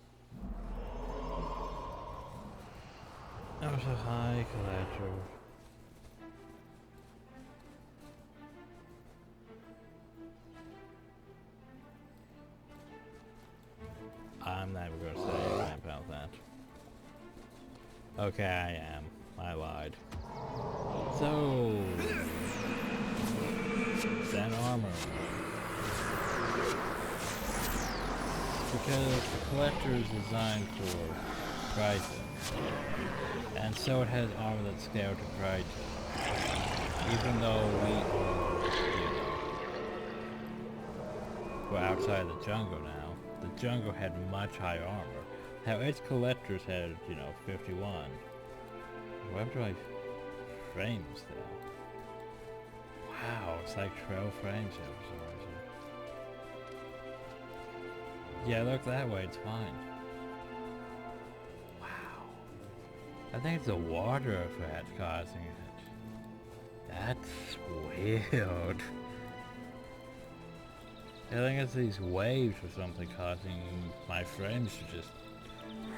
That was a high collector. I'm never gonna say anything about that. Okay, I am. I lied. So... that armor. Because the collector is designed for pricing. And so it has armor that's scaled to pricing. Even though we're outside the jungle now. The jungle had much higher armor. How its collectors had, 51. What do I frames though? Wow, it's like 12 frames here for some reason. Yeah, look that way, it's fine. Wow. I think it's the water effect causing it. That's weird. I think it's these waves or something causing my frames to just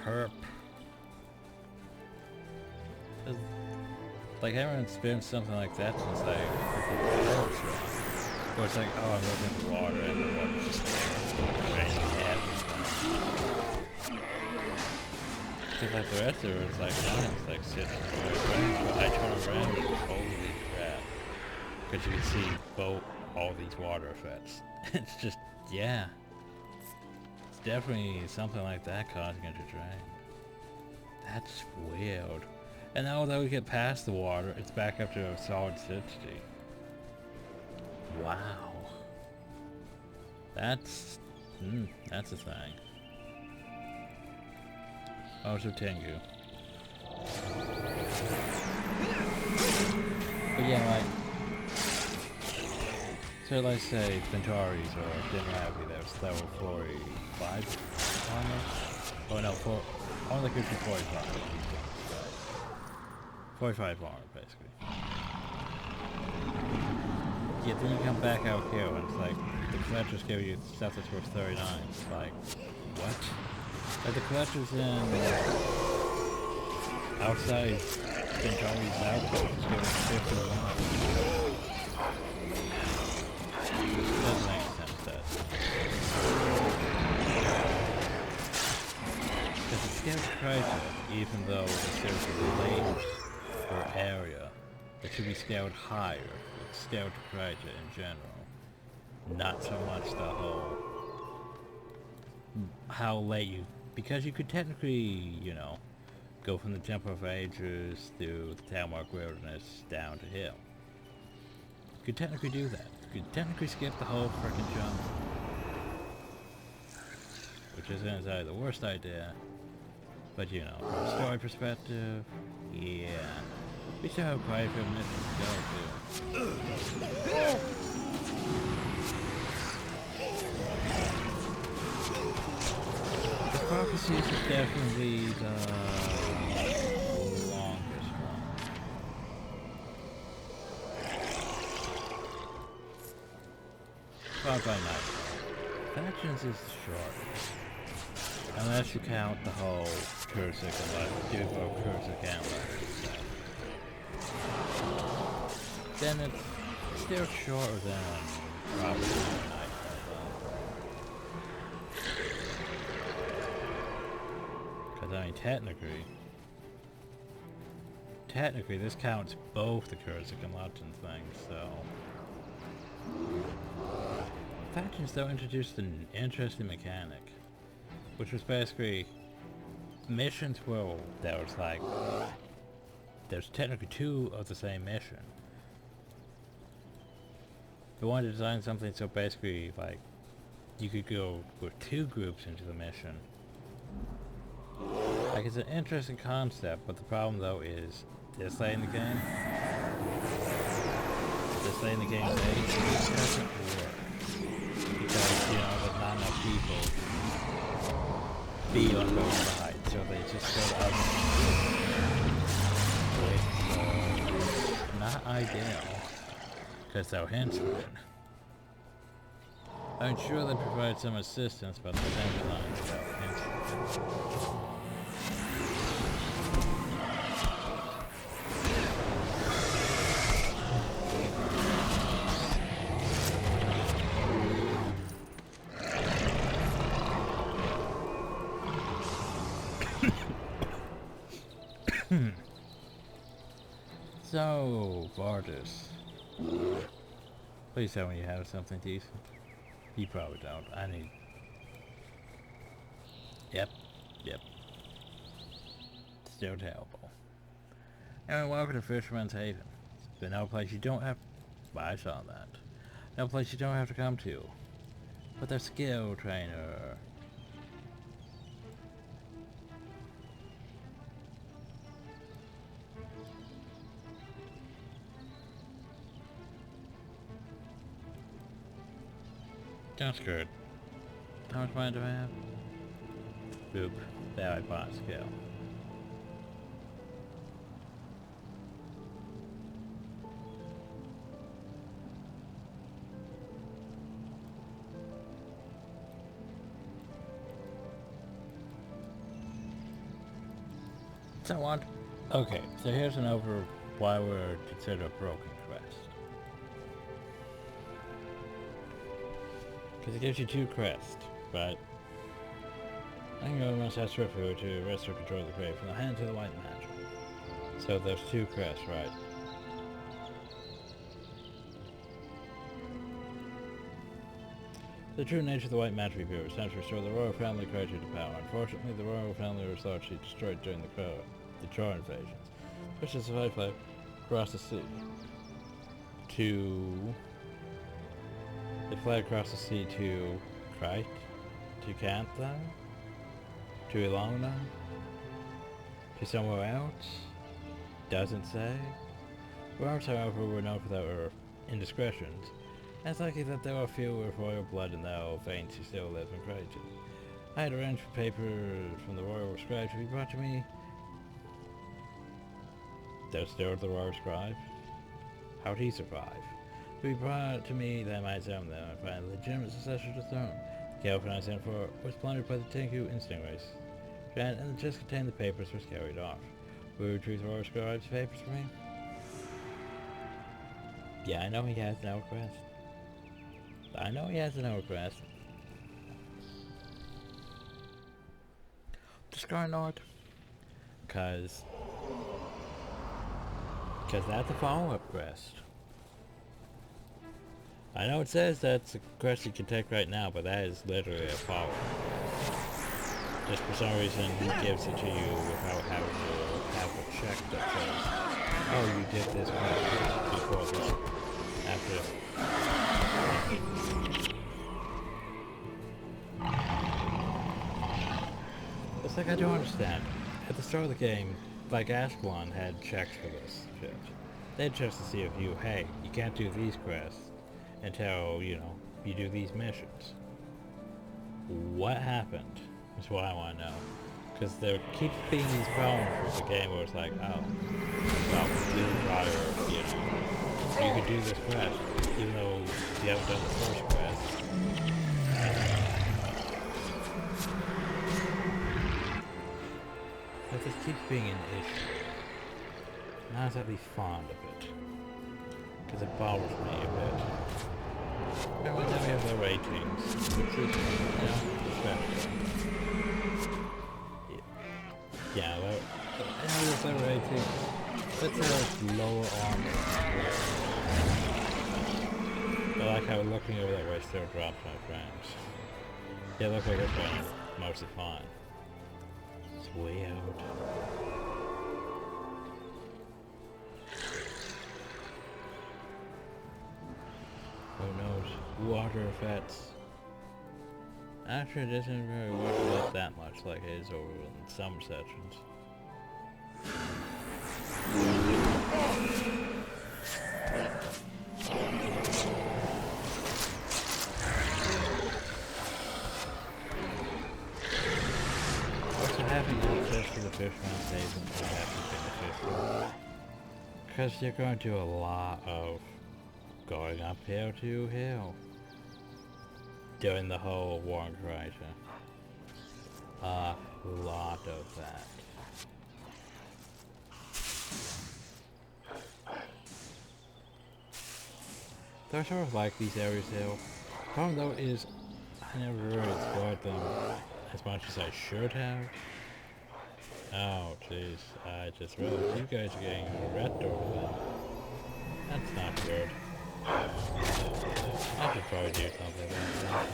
herp. Like, I haven't experienced something like that since like where it's like, oh, I'm looking at the water and the water's just raining heavy. Because like the rest of it, it's like, it's like sitting in the frames, but I turn around and holy crap. Because you can see all these water effects. It's just, yeah. It's definitely something like that causing it to drain. That's weird. And now that we get past the water, it's back up to a solid 60. Wow. That's a thing. Also Tengu. But yeah, like, so let's say Pentauris or Dinravi, there's level 45 armor? Oh no, only gives you 45. 45 armor, basically. Yeah, then you come back out here and it's like, the collectors give you stuff that's worth 39. It's like, what? Like the collectors in outside Pentauris outpost is giving 51. Doesn't make sense, that. Because it scales prices, even though there's a range or area that should be scaled higher. It's scaled to price in general. Not so much the whole... how late you... Because you could technically, go from the Temple of Ages through the Talmark Wilderness down to Hill. You could technically do that. You could technically skip the whole frickin' jungle. Which isn't exactly the worst idea. But from a story perspective, yeah. We still have quite a few missions to go to. The Prophecies is definitely the longest one. Followed by Night. Factions is the shortest. Unless you count the whole Kurzik and Duvo Kurzik and stuff. Then it's still shorter than probably Night. Because I mean, technically this counts both the Kurzik and Lutton things, so... Factions though introduced an interesting mechanic, which was basically missions that was like, there's technically two of the same mission. They wanted to design something so basically like you could go with two groups into the mission. Like, it's an interesting concept, but the problem though is this late in the game. This late in the game, it doesn't work. Because, there's not enough people to be on both sides, so they just go up, which is not ideal, because they'll hinge. I'm sure they provide some assistance, but at the same time, they'll hinge. So, Vardis. Please tell me you have something decent. You probably don't. I need... Yep. Still terrible. Anyway, welcome to Fisherman's Haven. But no place you don't have... I saw that. No place you don't have to come to. But their skill trainer... That's good. How much money do I have? Boop. There I bought a skill. So what? Okay, so here's an over why we're considered a broken quest. Because it gives you 2 crests, but I can go to my Swift to restore control of the grave from the hand to the white magic. So there's 2 crests, right? The true nature of the white magic repeal is time to restore the royal family creature to power. Unfortunately, the royal family was largely destroyed during the Troy invasions, which is a flight across the sea to... It fled across the sea to Crite, to Cantha, to Ilona, to somewhere else? Doesn't say. Worms, however, were known for their indiscretions, and it's likely that there are few with royal blood in their veins who still live in Crite. I had arranged for papers from the royal scribe to be brought to me. There's still the royal scribe? How'd he survive? To be brought to me that I might examine them and find a legitimate successor to the throne. The Caliph I sent for was plundered by the Tinku instinct race, and the chest contained the papers was carried off. Will you retrieve the royal scribe's papers for me? Yeah, I know he has no request. I know he has no request. Discard not. Cause that's a follow-up quest. I know it says that's a quest you can take right now, but that is literally a follow-up. Just for some reason, he gives it to you without having to have a check that says, oh, you did this quest before this, after. It's like I don't understand. At the start of the game, like Ascalon had checks for this shit. They had checks to see if you, hey, you can't do these quests until, you know, you do these missions. What happened is what I want to know. Because there keeps being these problems with the game where it's like, oh, well, you know, you could do this quest, even though you haven't done the first quest. But this keeps being an issue. Not exactly fond of it. Because it bothers me a bit. But now we have the ratings, which is, you know, respectful. Yeah, well, with the ratings, let's have lower armor. I like how looking over that way still drops my frames. Yeah, look like this one is mostly fine. It's way out. Who knows? Water effects. Actually, it isn't very water that much like it is over in some sections. Also, having access to the Fisherman's Haven is actually beneficial. Because you're going to do a lot of going uphill to hill during the whole war in Croatia. A lot of that. So I sort of like these areas though. The problem though is I never really explored them as much as I should have. Oh, jeez. I just realized you guys are getting a red door thing. That's not good. I should probably do something about that.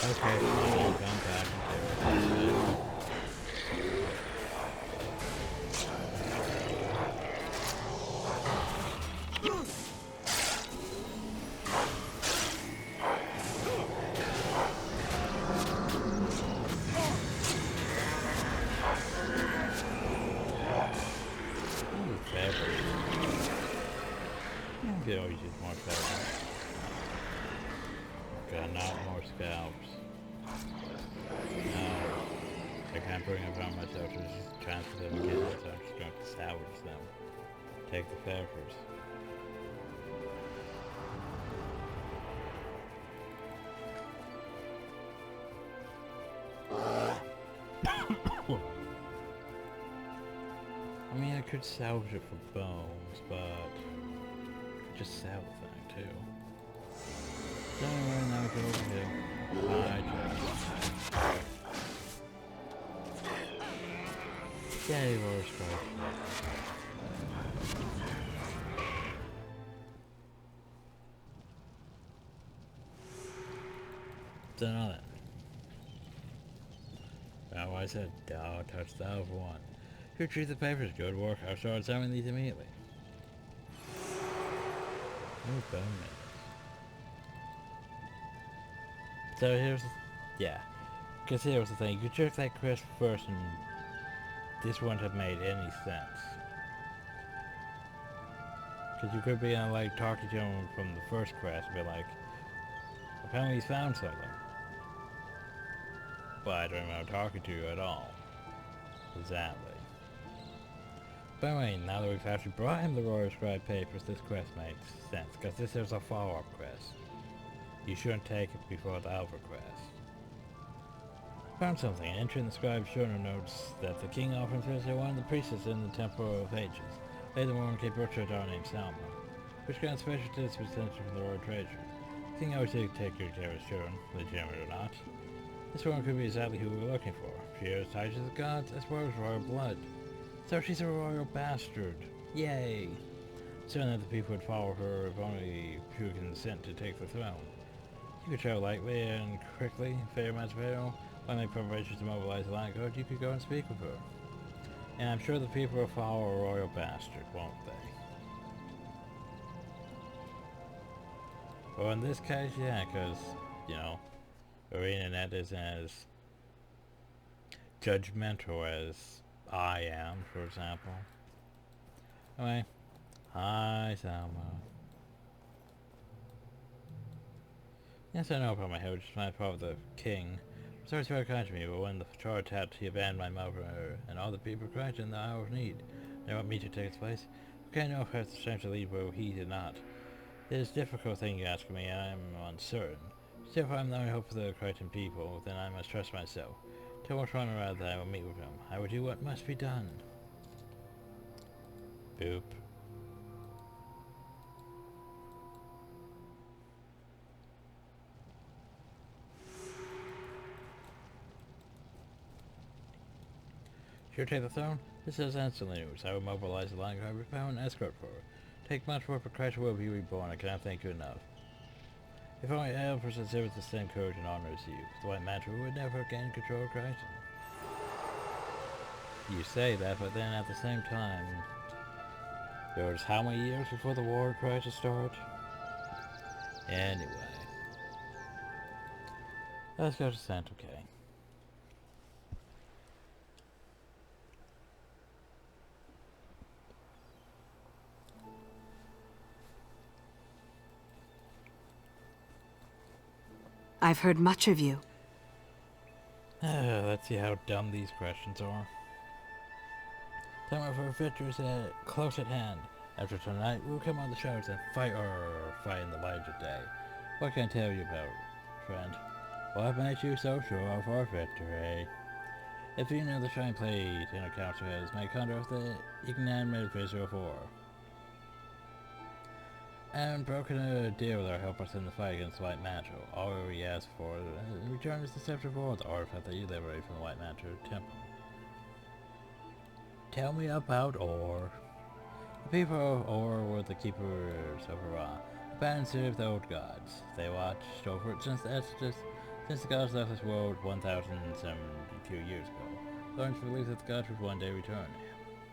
Okay, fine, I'll come back and do it. Ooh, feathers. I could always use more feathers. Got not more scalps. No. I can't bring it upon myself to just transfer them again, so I'm just going to salvage them. Take the feathers. I mean, I could salvage it for bones, but just sell the thing too. So anyway, now go over here. Bye, Joe. Yay, we're strike. Done on it. Now I said, don't touch the other one. Who treat the papers? Good work. I'll start selling these immediately. Ooh, bone minutes. So here's, yeah. Because here's the thing. You could check that quest first and this wouldn't have made any sense. Because you could be like talking to him from the first quest and be like, apparently he's found something. But I don't know I'm talking to you at all. Exactly. But anyway, now that we've actually brought him the Royal Scribe papers, this quest makes sense. Because this is a follow-up quest. You shouldn't take it before the Alpha quest. Found something. Entering the scribe's journal notes that the king often visited one of the priests in the Temple of Ages. Later on came butcher a daughter named Salma, which grants special dispensation from the royal treasury. The king always did take good care of his children, legitimate or not. This woman could be exactly who we were looking for. She has ties to the gods as well as royal blood. So she's a royal bastard. Yay! Certain that the people would follow her if only she would consent to take the throne. You could travel lightly and quickly, fair amounts of peril. When they preparations to mobilize the Lion Guard, you could go and speak with her. And I'm sure the people will follow a royal bastard, won't they? Well, in this case, yeah, because, you know, ArenaNet isn't as judgmental as I am, for example. Anyway, hi, Salma. Yes, I know about my heritage, my father, the king. Sorry, it's very kind to me, but when the charge had he abandoned my mother and all the people cried in the hour of need. They want me to take its place. Okay, I know if I have the strength to lead, but he did not. It is a difficult thing you ask me, and I am uncertain. Still, if I am the only hope for the Crichton people, then I must trust myself. Tell what's wrong around that I will meet with him. I will do what must be done. Boop. Should take the throne? This is instant news. I will mobilize the Lion Guard with power and escort for her. Take much work, but Christ will be reborn. I cannot thank you enough. If only Empress exhibits the same courage and honor as you, the White Mantle would never gain control of Christ. You say that, but then at the same time, there was how many years before the war crisis started? Anyway, let's go to Santa K. I've heard much of you. Let's see how dumb these questions are. Time for victory is close at hand. After tonight, we'll come on the showers and fight in the light of day. What can I tell you about, friend? What makes you so sure of our victory? If you know the Shrine Plate in our council has made contact with the inanimate Vizier of War. And broken a deal with our helpers in the fight against the White Mantle. All we ask for in return is the Scepter of War, the artifact that you liberate from the White Mantle Temple. Tell me about Or. The people of Or were the keepers of Ra, abandoned city of the old gods. They watched over it since the Exodus, since the gods left this world 1,072 years ago. Learned to believe that the gods would one day return.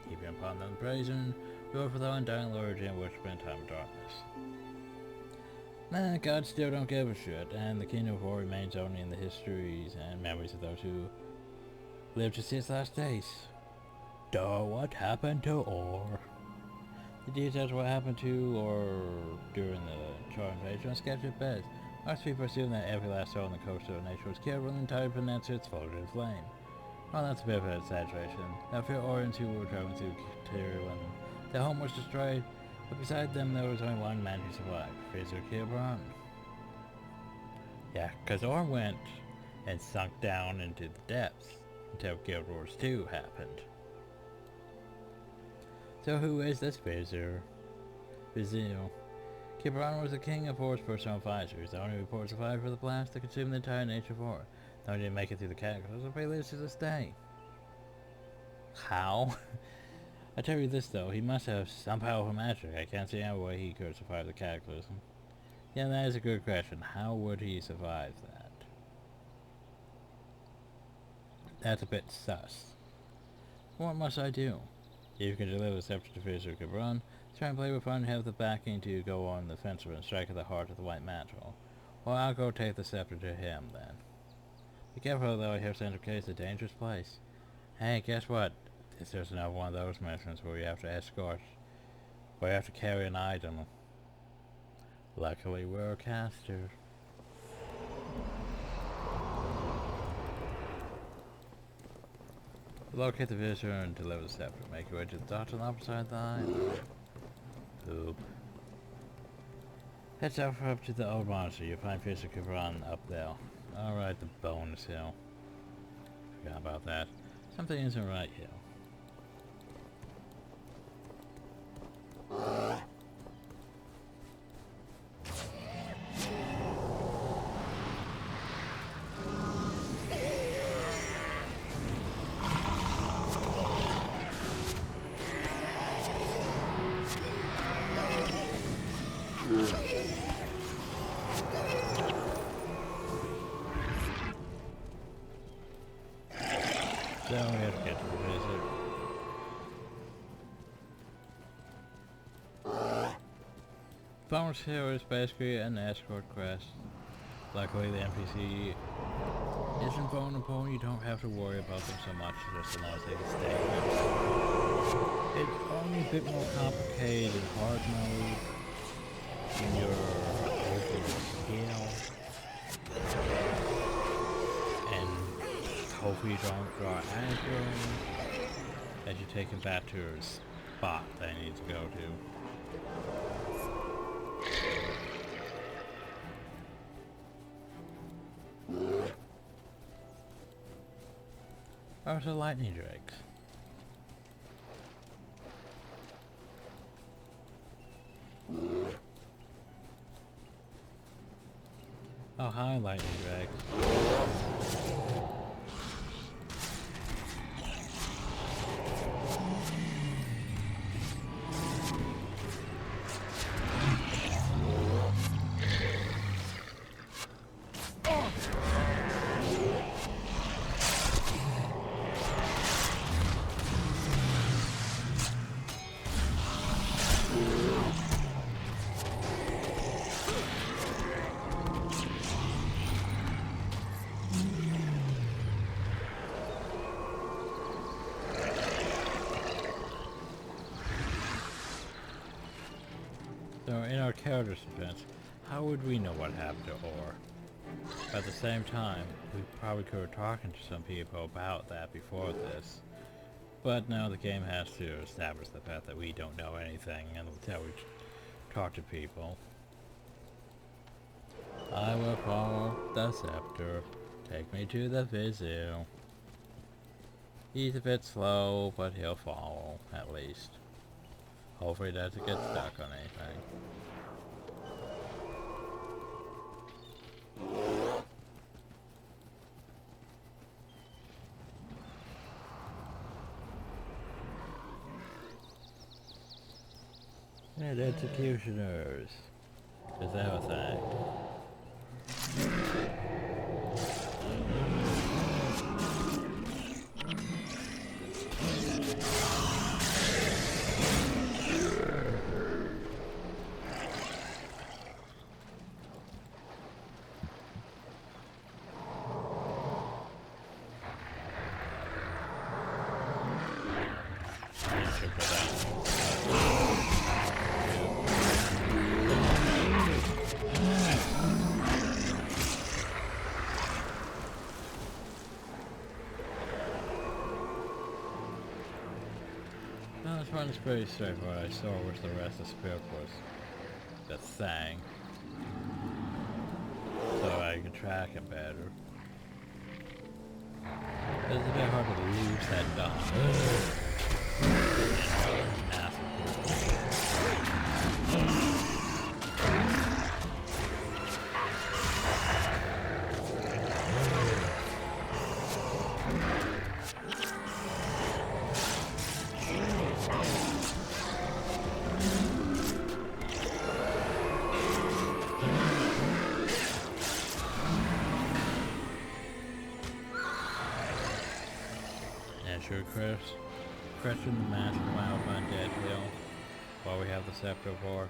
Keeping upon them praise and reward for the undying Lord and worship in time of darkness. Nah, gods still don't give a shit, and the Kingdom of War remains only in the histories and memories of those who lived to see its last days. Duh, what happened to Or? The details of what happened to or during the Char invasion are sketched at best. Most people assume that every last soul on the coast of the nation was killed when the entire peninsula folded in flame. Well, that's a bit of an exaggeration. Now, few Orions who were traveling through Tyr when their home was destroyed, but beside them there was only one man who survived, Vizier Kilbron. Yeah, because Or went and sunk down into the depths until Guild Wars 2 happened. So who is this Vizier? Kilbron was the king of Or's personal advisors. The only report survived for the blast that consumed the entire nature of Or. Though he didn't make it through the cataclysm, but he lives to this day. How? I tell you this though, he must have some powerful magic. I can't see how way he could survive the cataclysm. Yeah, that is a good question. How would he survive that? That's a bit sus. What must I do? If you can deliver the scepter to Vizier Kilbron, try and play with fun and have the backing to go on the offensive and strike at the heart of the White Mantle. Well, I'll go take the scepter to him then. Be careful though, I hear Central K is a dangerous place. Hey, guess what? This is another one of those missions where you have to escort, where you have to carry an item. Luckily, we're a caster. Locate the Vizier and deliver the scepter. Make your way to the dot on the opposite side of the island. Poop. Head south up to the old monster. You'll find Vizier Kilbron up there. Alright, the bonus hill. Forgot about that. Something isn't right here. So we have to get to the visit. Bonus here is basically an escort quest. Luckily the NPC isn't vulnerable, you don't have to worry about them so much just as long as they can stay here. It's only a bit more complicated in hard mode when you're over skill. And hopefully you don't draw aggro as you take him back to your spot that he needs to go to. Oh, the lightning drakes. Oh, hi, lightning drakes. So in our character's defense, how would we know what happened to Or? At the same time, we probably could have talked to some people about that before this. But now the game has to establish the fact that we don't know anything until we talk to people. I will follow the scepter. Take me to the Vizier. He's a bit slow, but he'll follow, at least. Hopefully he doesn't get stuck on anything. And executioners. Is that a thing? No, this one's pretty straightforward. I saw which the rest of the script was the thing. So I can track it better. It's a bit hard to lose that dot. Sure, crushing the master wild undead hill while we have the scepter of war.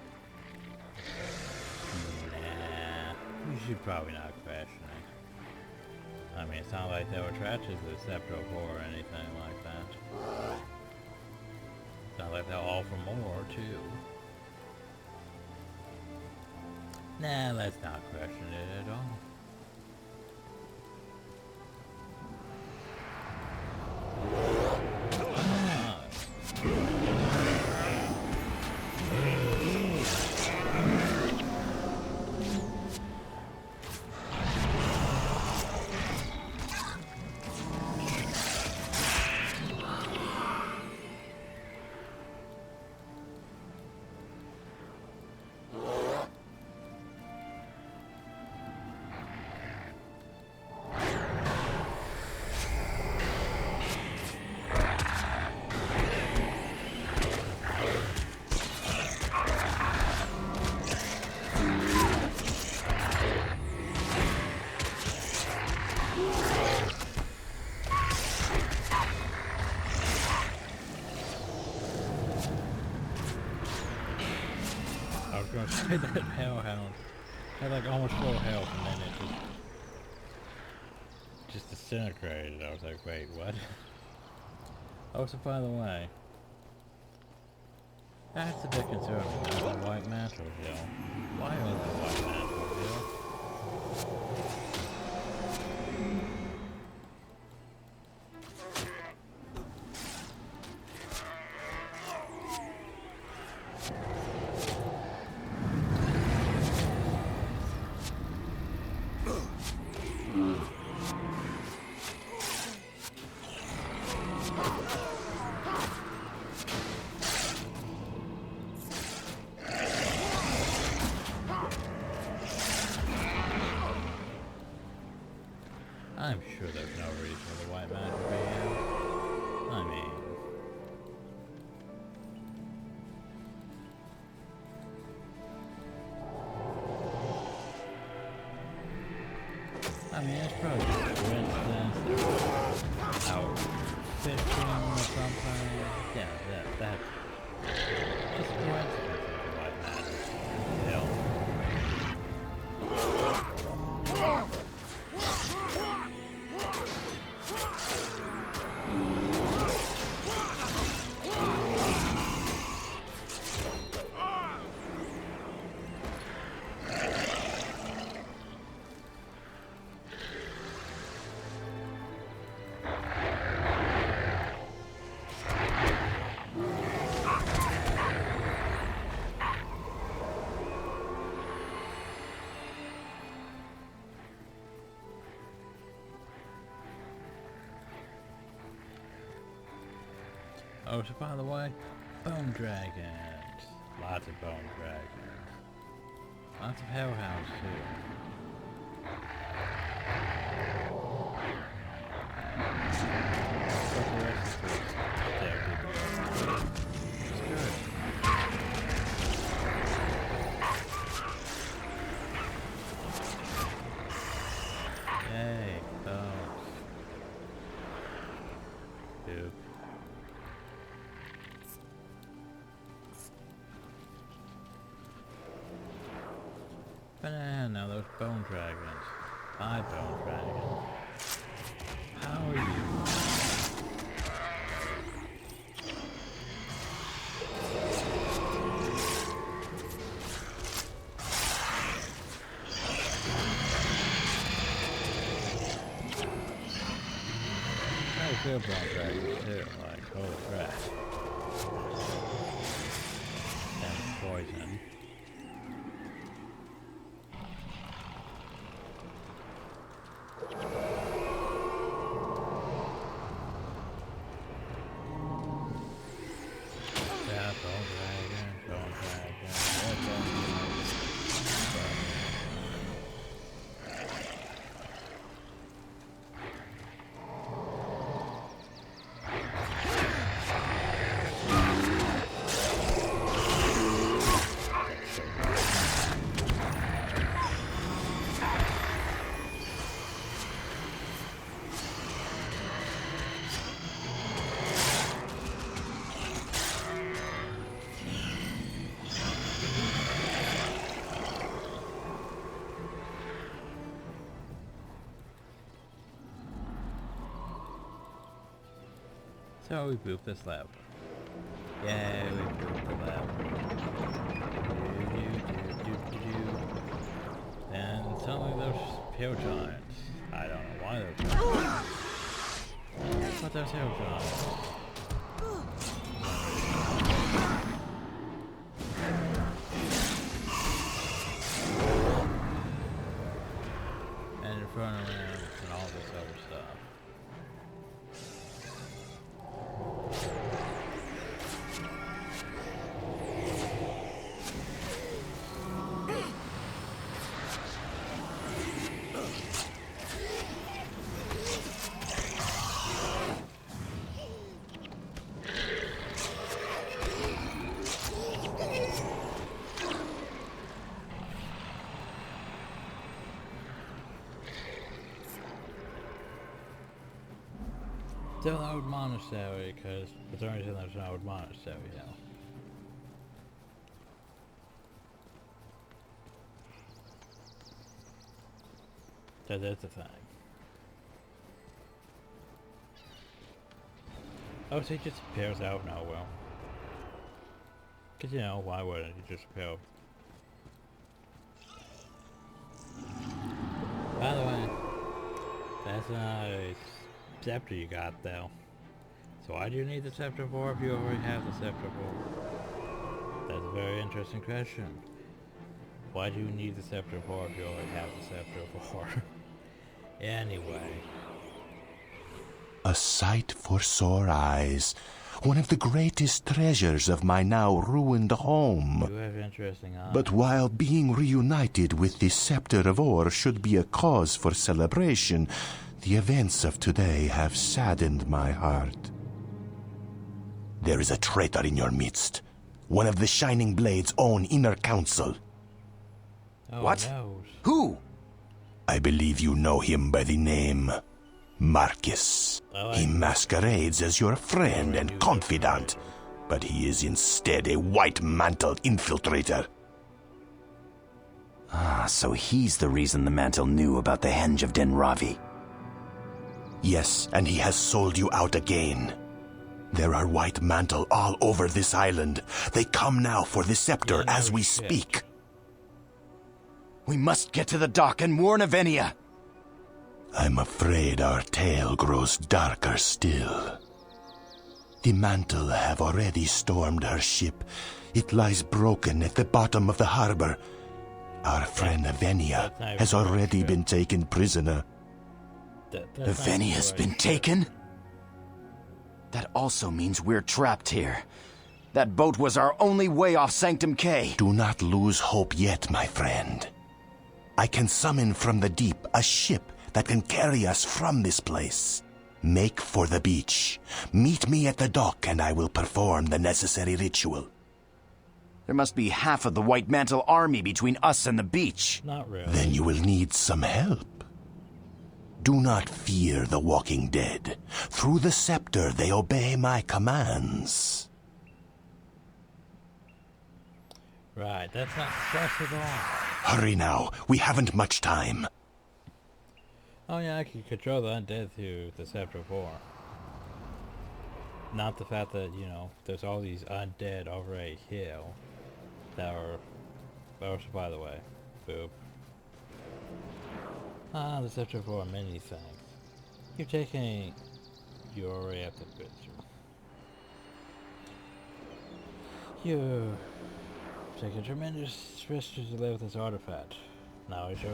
Nah, we should probably not question it. I mean, it's not like they were attracted to the scepter of war or anything like that. It's not like they're all for more, too. Nah, let's not question it at all. That hellhound had like almost full health and then it just disintegrated. I was like, wait, what? Oh, so by the way, that's a bit concerning. The White Mantle Hill. Why was the White Mantle Hill? I'm sure there's no reason for the White Man to be here. I mean, it's probably just a coincidence. They're out fishing or something. Yeah, that's just a coincidence that the White Man is hell. Oh, so by the way, bone dragons. Lots of bone dragons. Lots of hellhounds too. What's the rest of this? There, people. It's good. Yay, bones. Dude. Banana, those bone dragons. My bone dragons. How are you? I feel bone dragons too, like holy crap. And poison. Yeah, bone dragon, bone dragon, more bone So we booped this level. Yay, we booped the level. And suddenly those hill giants. I don't know why they're giants. But those hill giants. And you're running around and all this other stuff. Still an old monastery, because for some reason there's an old monastery now. So that's the thing. Oh, so he just appears out of nowhere. Because, you know, why wouldn't he just appear? By the way, that's a nice scepter you got, though. So why do you need the scepter for if you already have the scepter for? That's a very interesting question. Why do you need the scepter for if you already have the scepter for? Anyway. A sight for sore eyes. One of the greatest treasures of my now ruined home. You have interesting eyes. But while being reunited with the Scepter of Ore should be a cause for celebration, the events of today have saddened my heart. There is a traitor in your midst. One of the Shining Blade's own inner council. Oh, What? knows. Who? I believe you know him by the name Marcus. Oh, He masquerades as your friend and confidant, but he is instead a white-mantled infiltrator. Ah, so he's the reason the Mantle knew about the Henge of Denravi. Yes, and he has sold you out again. There are white mantle all over this island. They come now for the scepter as we speak. We must get to the dock and warn Avenia. I'm afraid our tale grows darker still. The mantle have already stormed her ship. It lies broken at the bottom of the harbor. Our friend Avenia has already been taken prisoner. Avenia's been taken? That also means we're trapped here. That boat was our only way off Sanctum K. Do not lose hope yet, my friend. I can summon from the deep a ship that can carry us from this place. Make for the beach. Meet me at the dock and I will perform the necessary ritual. There must be half of the White Mantle army between us and the beach. Not really. Then you will need some help. Do not fear the walking dead. Through the scepter they obey my commands. Right, that's not fresh at all. Hurry now, we haven't much time. Oh yeah, I can control the undead through the Scepter of War. Not the fact that, you know, there's all these undead over a hill that are... Oh, by the way, boop. Ah, the Scepter of War, many things. You're taking... You already have the picture. You... Take a tremendous risk to live with this artifact. Now I shall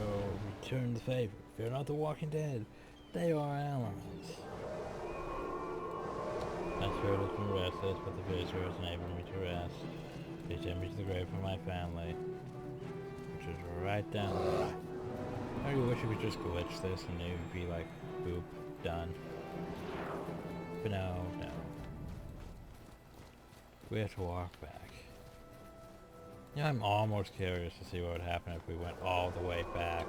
return the favor. Fear not the walking dead. They are our allies. My spirit has been restless, but the visitor has enabled me to rest. They sent me to the grave for my family, which is right down there. I really wish you could just glitch this and it would be like, boop, done. But no, no. We have to walk back. Yeah, I'm almost curious to see what would happen if we went all the way back.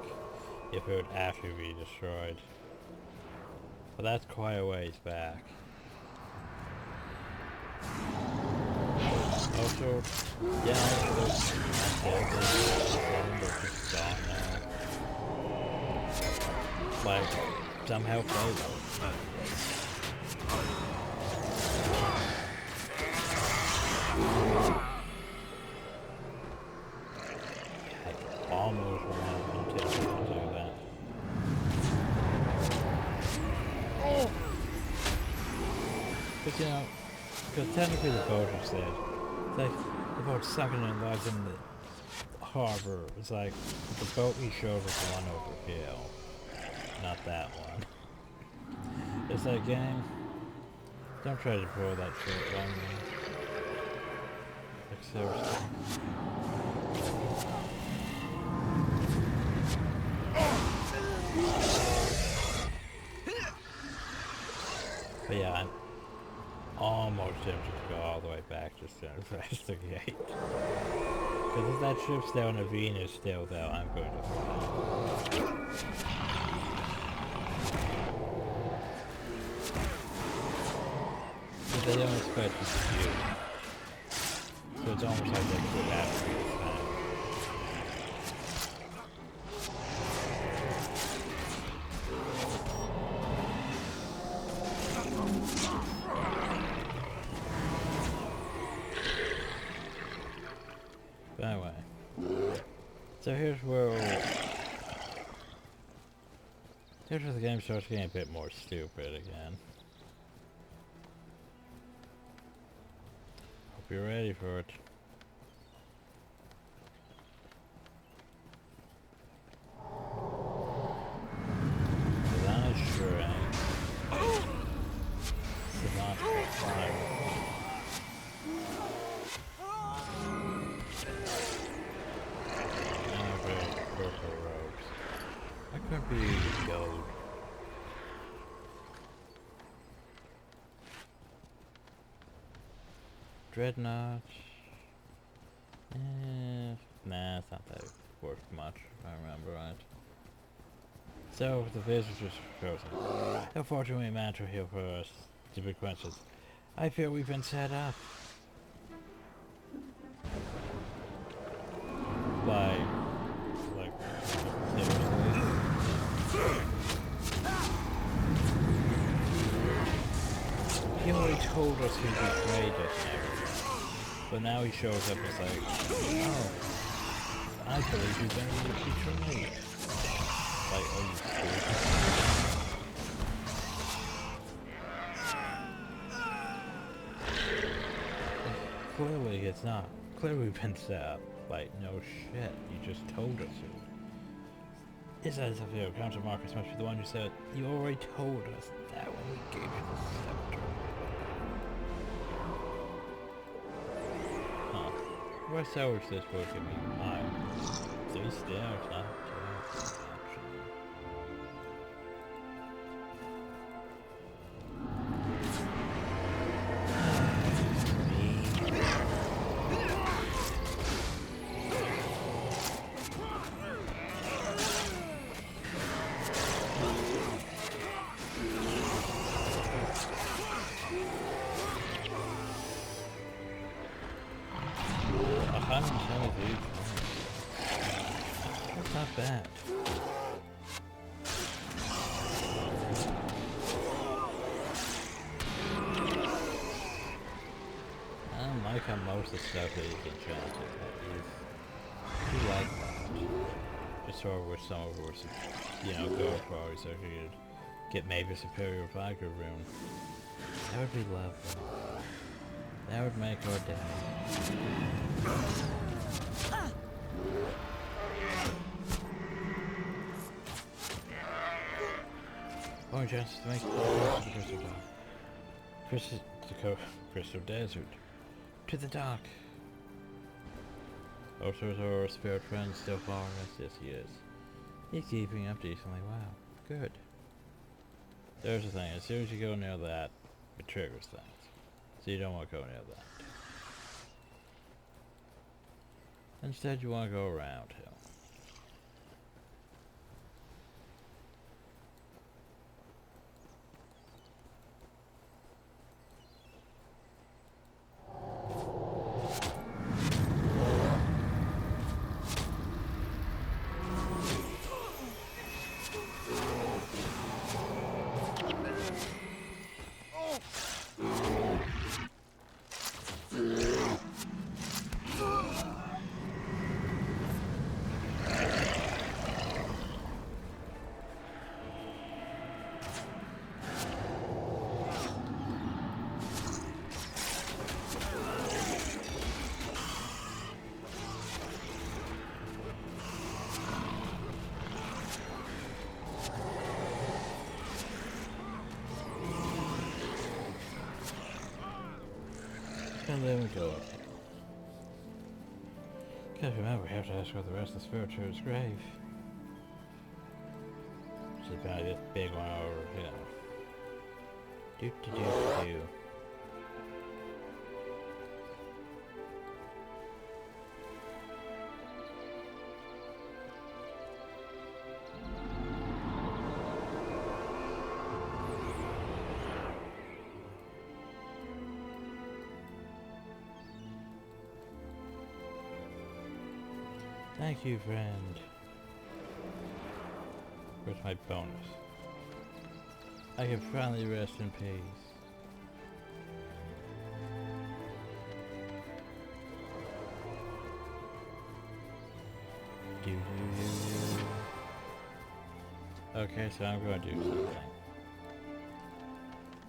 If it would actually be destroyed. But that's quite a ways back. Also, yeah, there's just gone now. Like, somehow frozen. Almost ran into it to do that. Oh! But you know, because technically the boat is dead. It's like the boat's sucking in lives in the harbor. It's like the boat we showed was the one over hill, not that one. It's like, gang, don't try to pull that shit on me. Like, seriously. But yeah, I'm almost tempted to go all the way back just to investigate. Because if that ship's still in a Venus still, though, I'm going to fly. But they don't expect you to do it. So it's almost like they could have to be this time. Anyway, so here's where the game starts getting a bit more stupid again. Hope you're ready for it. Cause I sure ain't. Savant for fire. Purple robes. I could be gold. Dreadnought. Nah, it's not that worth much, if I remember right. So, the visitors frozen. How far do we manage to heal for us to be quenched? I feel we've been set up. Like, seriously? He already told us he betrayed us and everything. But now he shows up as like, oh, I believe you've been betrayed. Like, oh, you stupid. Clearly it's not. Clearly we've been set up. Like, no shit, you just told us it. It's as if your counter Marcus must be the one who said, you already told us that when we gave you the scepter. my sellers this would give me higher. 3 stars, not 2, actually. That's not bad. I don't like how most of the stuff is enchanted. I do like that. Just sort of wish some of it was, you know, go parties so I could get maybe a superior Viker rune. That would be lovely. That would make our day. More chances to make it to the Crystal Dock. Crystal Desert. To the dock. Osor's our spirit friend still following us? Yes, he is. He's keeping up decently. Wow. Good. There's the thing. As soon as you go near that, it triggers things. So you don't want to go near that. Instead, you want to go around him. And there we go. Can't remember, we have to ask where the rest of the Spiritur's grave. She's probably this big one over here. Do. Thank you, friend. Where's my bonus? I can finally rest in peace. Okay, so I'm going to do something.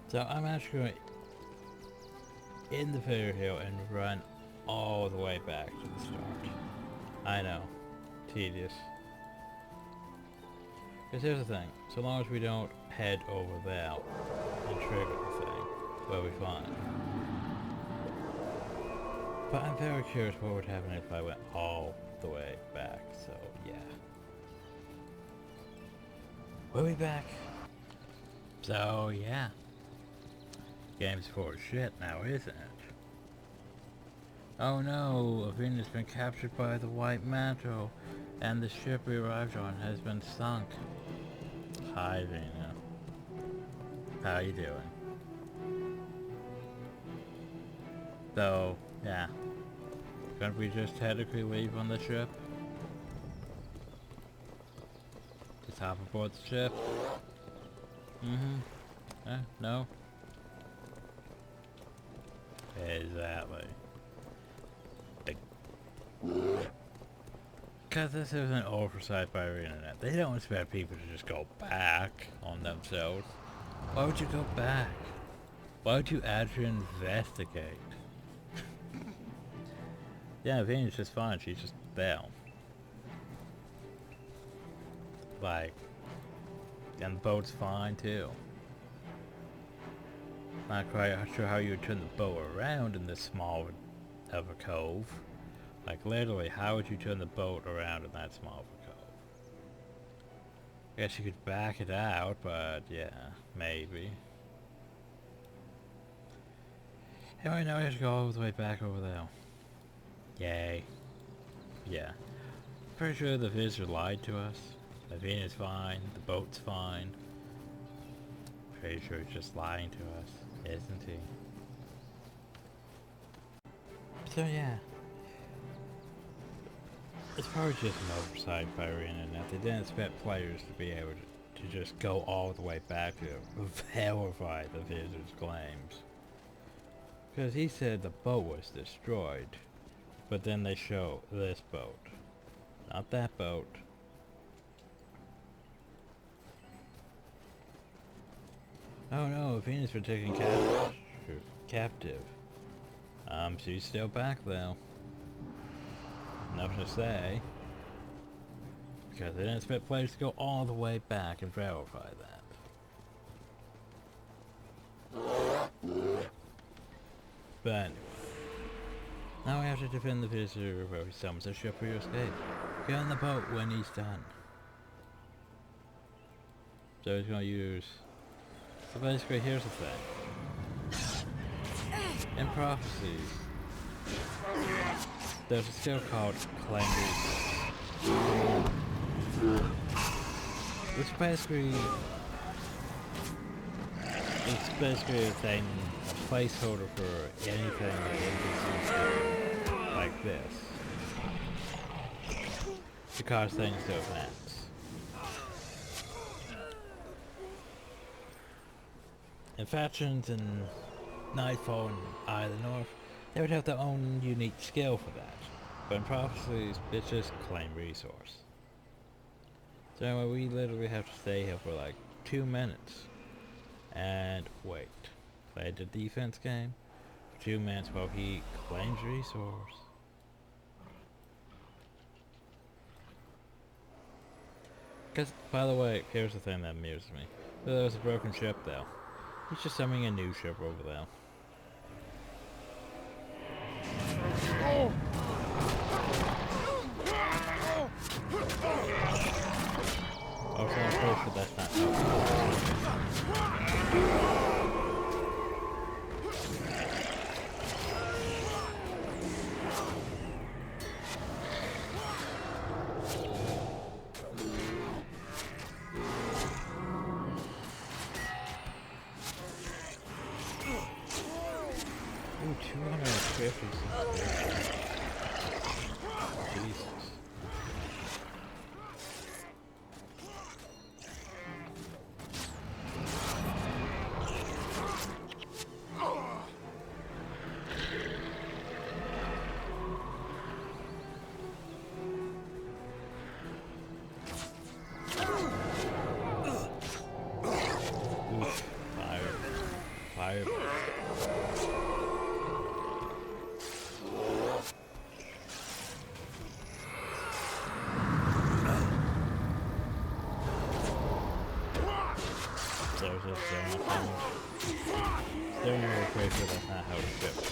So I'm actually going to end the video here and run all the way back to the start. I know. Tedious. Because here's the thing. So long as we don't head over there and trigger the thing, we'll be fine. But I'm very curious what would happen if I went all the way back. So, yeah. We'll be back. So, yeah. Game's full of shit now, isn't it? Oh no, Arena's been captured by the White Mantle, and the ship we arrived on has been sunk. Hi, Arena. How you doing? So, yeah. Can't we just technically leave on the ship? Just hop aboard the ship? No? Exactly. Because this is an oversight by ArenaNet. They don't expect people to just go back on themselves. Why would you go back? Why would you actually investigate? Yeah, Venus just fine. She's just there. Like, and the boat's fine too. Not quite sure how you would turn the boat around in this small of a cove. Like, literally, how would you turn the boat around in that small of a cove? I guess you could back it out, but yeah, maybe. Anyway, now we have to go all the way back over there. Yay. Yeah. Pretty sure the visitor lied to us. Lavina's fine, the boat's fine. Pretty sure he's just lying to us, isn't he? So yeah. It's probably just an oversight by ArenaNet. They didn't expect players to be able to just go all the way back to verify the visitor's claims. Because he said the boat was destroyed. But then they show this boat. Not that boat. Oh no, Venus been taken captive. She's still back though. Nothing to say. Because they didn't expect players to go all the way back and verify that. But anyway. Now we have to defend the visitor where he summons a ship for your escape. Get on the boat when he's done. So he's gonna use... So basically here's the thing. In Prophecies, there's a skill called Claim Resource. Which basically... It's basically a thing, a placeholder for anything that NPCs do, like this, to cause things to advance. In Factions and Nightfall and Eye of the North, they would have their own unique skill for that, but in Prophecies, it's just Claim Resource. So anyway, we literally have to stay here for like 2 minutes. And wait, play the defense game for 2 minutes while he claims resource. Cause, by the way, here's the thing that amuses me. So there was a broken ship though. He's just summoning a new ship over there. Also, I'm pretty sure that's not how. Ooh, 250. Jesus. Fire. There's this thing. Still more pretty sure that's not how it ships.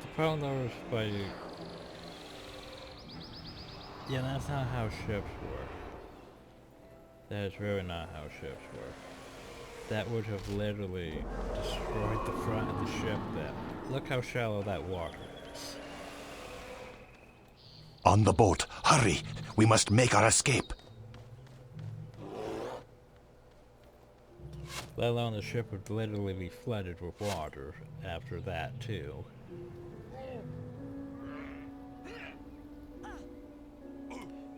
The problem though is by... Yeah, that's not how ships work. That is really not how ships work. That would have literally destroyed the front of the ship then. Look how shallow that water is. On the boat, hurry! We must make our escape. Let alone the ship would literally be flooded with water after that too.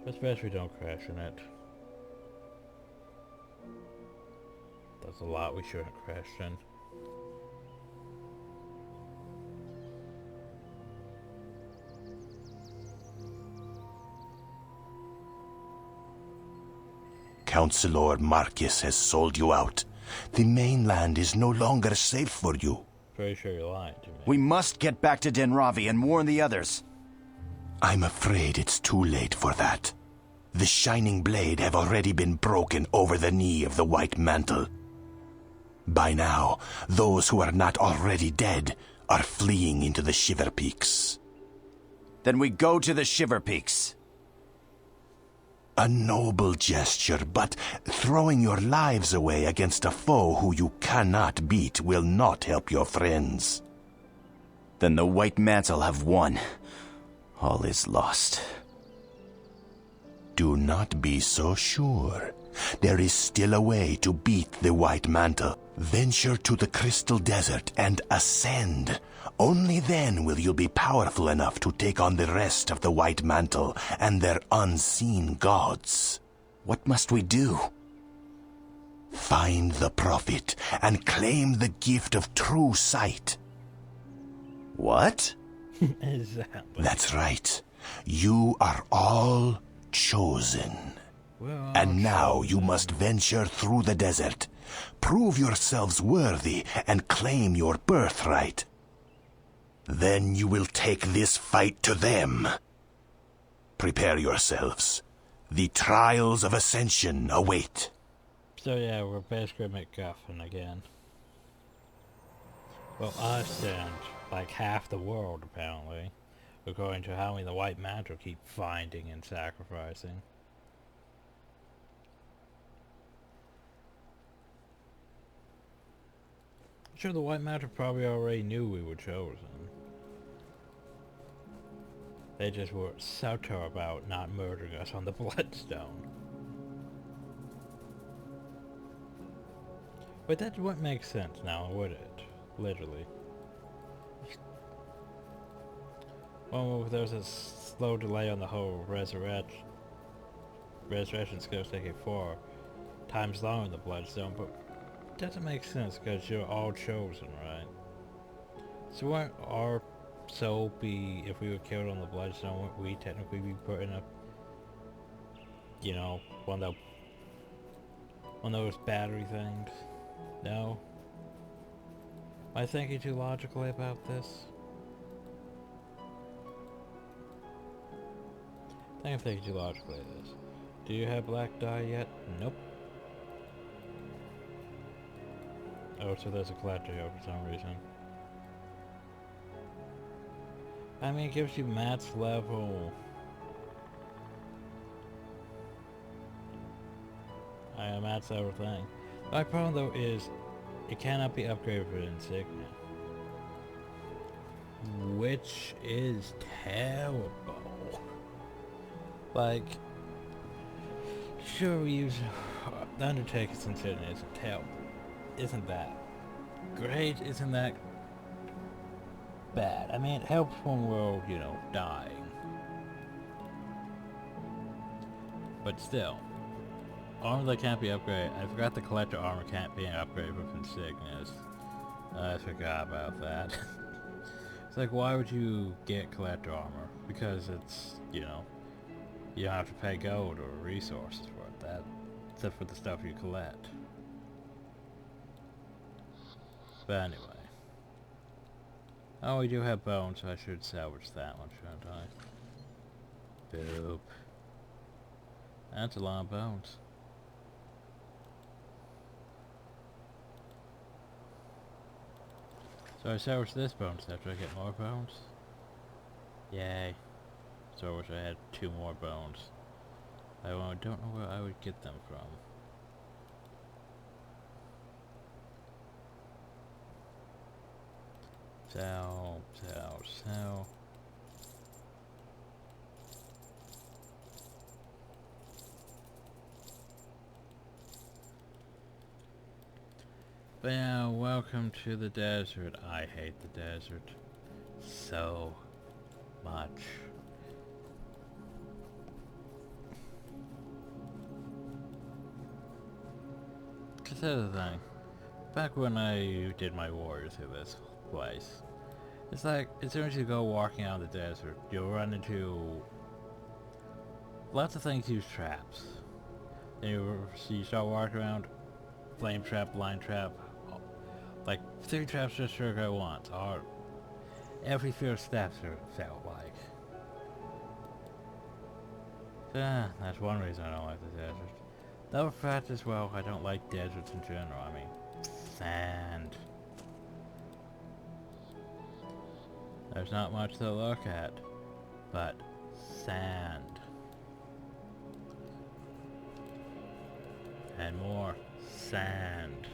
It's best we don't crash in it. There's a lot we shouldn't crash in. Councilor Marcus has sold you out. The mainland is no longer safe for you. Pretty sure you're lying to me. We must get back to Denravi and warn the others. I'm afraid it's too late for that. The Shining Blade have already been broken over the knee of the White Mantle. By now, those who are not already dead are fleeing into the Shiver Peaks. Then we go to the Shiver Peaks. A noble gesture, but throwing your lives away against a foe who you cannot beat will not help your friends. Then the White Mantle have won. All is lost. Do not be so sure. There is still a way to beat the White Mantle. Venture to the Crystal Desert and ascend. Only then will you be powerful enough to take on the rest of the White Mantle and their unseen gods. What must we do? Find the Prophet and claim the gift of true sight. What? Exactly. That's right. You are all chosen. And now you must venture through the desert. Prove yourselves worthy and claim your birthright. Then you will take this fight to them. Prepare yourselves. The trials of ascension await. So yeah, we're basically MacGuffin again. Well, us and like half the world apparently, according to how many the White Mantle keep finding and sacrificing. I'm sure the White Mantle probably already knew we were chosen. They just were subtle about not murdering us on the Bloodstone. But that wouldn't make sense now, would it? Literally. Well, there's a slow delay on the whole resurrection. Resurrection's gonna take it 4 times longer in the Bloodstone, but it doesn't make sense because you're all chosen, right? So wouldn't our soul be, if we were killed on the Bloodstone, wouldn't we technically be put in a, you know, one of those battery things? No? Am I thinking too logically about this? I think I'm thinking too logically of this. Do you have black dye yet? Nope. Oh, so there's a collector here for some reason. I mean, it gives you Matt's level. Matt's level thing. My problem though is, it cannot be upgraded for insignia. Which is terrible. Like, sure we use the Undertaker's insignia isn't terrible. Isn't that great? Isn't that bad? I mean, it helps when we're, you know, dying. But still, armor that can't be upgraded. I forgot the collector armor can't be upgraded with insignias. I forgot about that. It's like, why would you get collector armor? Because it's, you know, you don't have to pay gold or resources for it. That, except for the stuff you collect. But anyway. Oh, we do have bones, so I should salvage that one, shouldn't I? Boop. That's a lot of bones. So I salvaged this bone set. Do I get more bones? Yay. So I wish I had 2 more bones. I don't know where I would get them from. Sell. But yeah, welcome to the desert. I hate the desert so much. Cause that's the thing. Back when I did my warrior through this place, it's like, as soon as you go walking out of the desert, you'll run into lots of things use traps. Then you start walking around, flame trap, blind trap, Like 3 traps just sure go once, or every few steps felt like. So, that's one reason I don't like the desert. The other fact as well, I don't like deserts in general. I mean, sand. There's not much to look at, but sand. And more sand.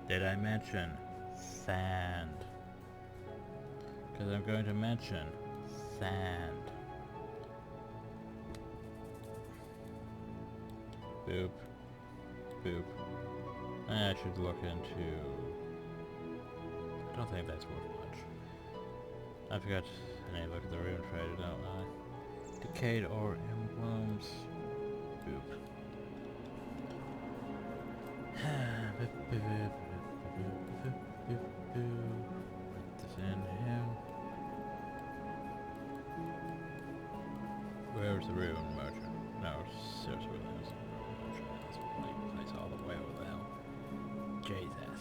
Did I mention sand? Because I'm going to mention sand. Boop. Boop. I should look into... I don't think that's worth much. I forgot I need to look at the rune trader, don't I? Decayed ore emblems. Boop. Put this in here. Where's the rune merchant? No, seriously, there's a rune merchant. This place all the way over there. Jesus.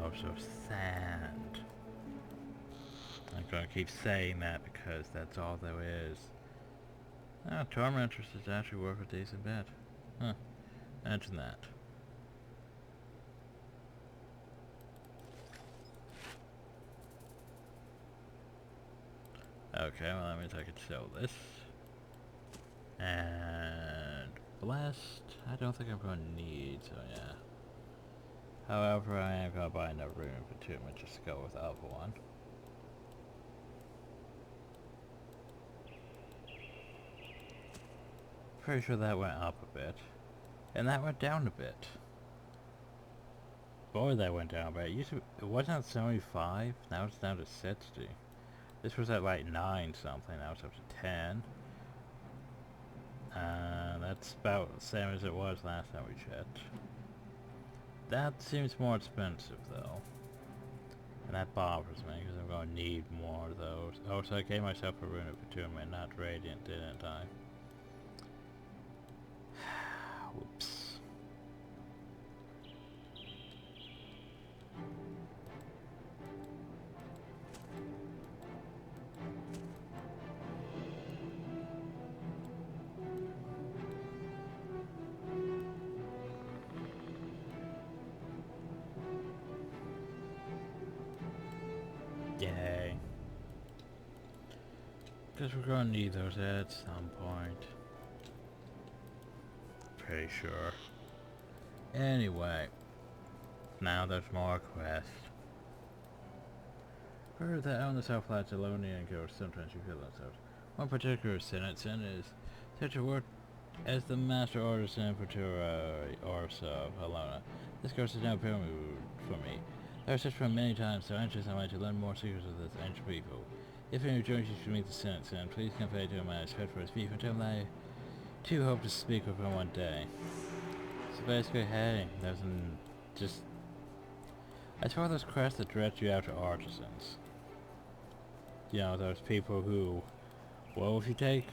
Also sand. I'm gonna keep saying that because that's all there is. Ah, Tormentors is actually worth a decent bit. Huh. Imagine that. Okay, well that means I could sell this. And Blessed, I don't think I'm gonna need, so yeah. However, I am gonna buy another rune for 2, but just go with the other one. Pretty sure that went up a bit. And that went down a bit. Boy, that went down a bit. It wasn't at 75, now it's down to 60. This was at like 9 something, now it's up to 10. That's about the same as it was last time we checked. That seems more expensive though. And that bothers me because I'm going to need more of those. Oh, so I gave myself a rune of attunement, not radiant, didn't I? Whoops. Yay. Because we're going to need those at some point. Pretty sure. Anyway. Now there's more quests. Heard that on the Southlands Alonian ghosts sometimes you kill themselves. One particular sin is said to work as the master artisan for Orsa of Alona. This ghost is now appearing for me. I have searched for him many times, so anxious am I to learn more secrets of this ancient people. If any joins you to meet the Senate Sin, please convey to him my respect for his beef and tell him that I too hope to speak with him one day. So basically, hey, there's I saw those quests that direct you out to artisans. You know, those people who, well, if you take,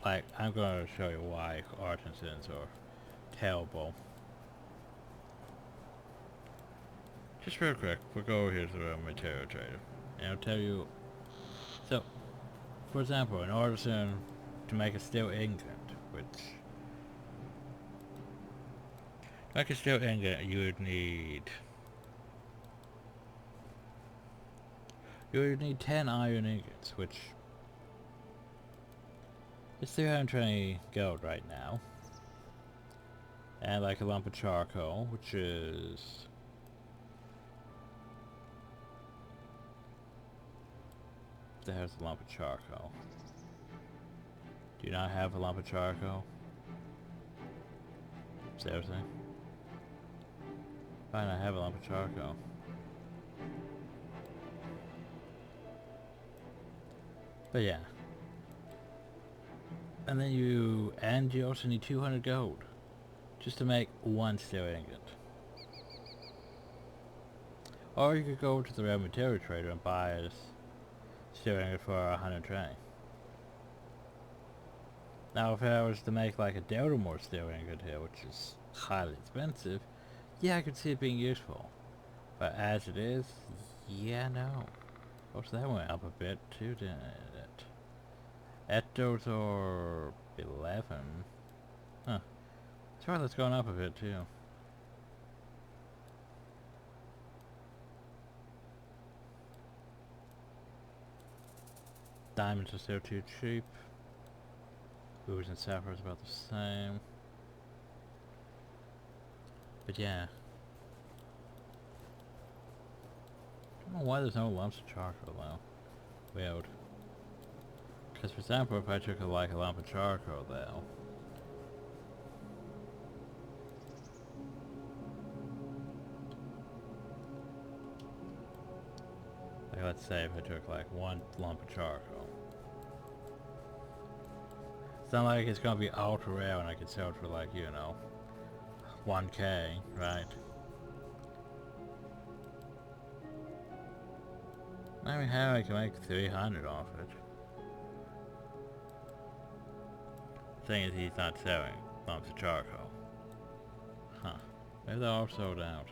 like, I'm going to show you why artisans are terrible. Just real quick, we'll go over here to the material trader, and I'll tell you. So, for example, an artisan to make a steel ingot, which to make a steel ingot you would need 10 iron ingots, which is 320 gold right now, and like a lump of charcoal, which is there's a lump of charcoal. Do you not have a lump of charcoal? Seriously? Fine, I have a lump of charcoal. But yeah. And then you also need 200 gold just to make one steel ingot. Or you could go to the rare material trader and buy Steering it for 120. Now if I was to make like a Delta more steering good here, which is highly expensive, yeah, I could see it being useful. But as it is, yeah, no. Oh, so that went up a bit too, didn't it? Those are 11. Huh. Sorry, that's gone up a bit too. Diamonds are still too cheap. Booze and sapphire is about the same. But yeah. I don't know why there's no lumps of charcoal though. Weird. Because for example, if I took a lump of charcoal though. Like let's say if I took like one lump of charcoal. It's not like it's gonna be ultra rare and I could sell it for like, you know, 1k, right? I mean, how I can make 300 off it. The thing is, he's not selling lumps of charcoal. Huh. Maybe they're all sold out.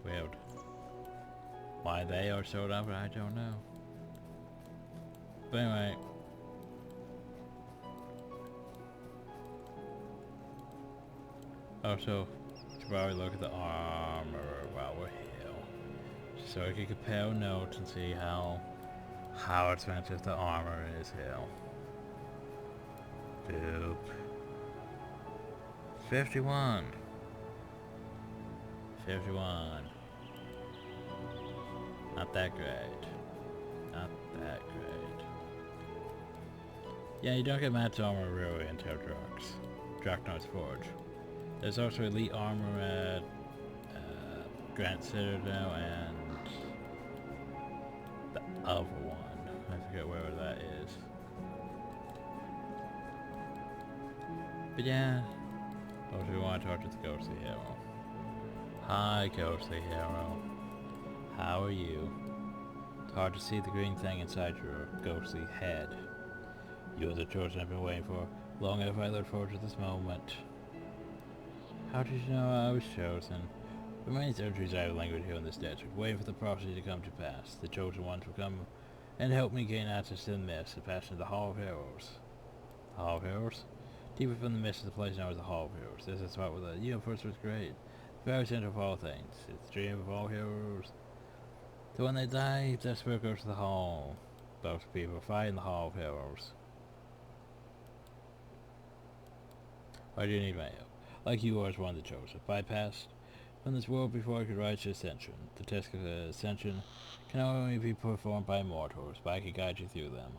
Weird. Why they are sold out, I don't know. But anyway. Also, should probably look at the armor while we're here. So I can compare notes and see how expensive the armor is here. Doop. 51. 51. Not that great. Not that great. Yeah, you don't get max armor really until Draknar's Forge. There's also elite armor at Grand Citadel and the other one. I forget where that is. But yeah. Also, we want to talk to the Ghostly Hero. Hi, Ghostly Hero. How are you? It's hard to see the green thing inside your ghostly head. You are the chosen I've been waiting for. Long have I looked forward to this moment. How did you know I was chosen? For many centuries I have lingered here in this desert, waiting for the prophecy to come to pass. The chosen ones will come and help me gain access to the mist and pass into the Hall of Heroes. Hall of Heroes? Deeper from the mist is the place known as the Hall of Heroes. This is the spot where the universe was created. The very center of all things. It's the dream of all heroes. So when they die, their spirit goes to the Hall. Those people fight in the Hall of Heroes. Why do you need my help? Like you always wanted the chosen. Bypassed from this world before I could rise to ascension. The test of ascension can only be performed by mortals, but I can guide you through them.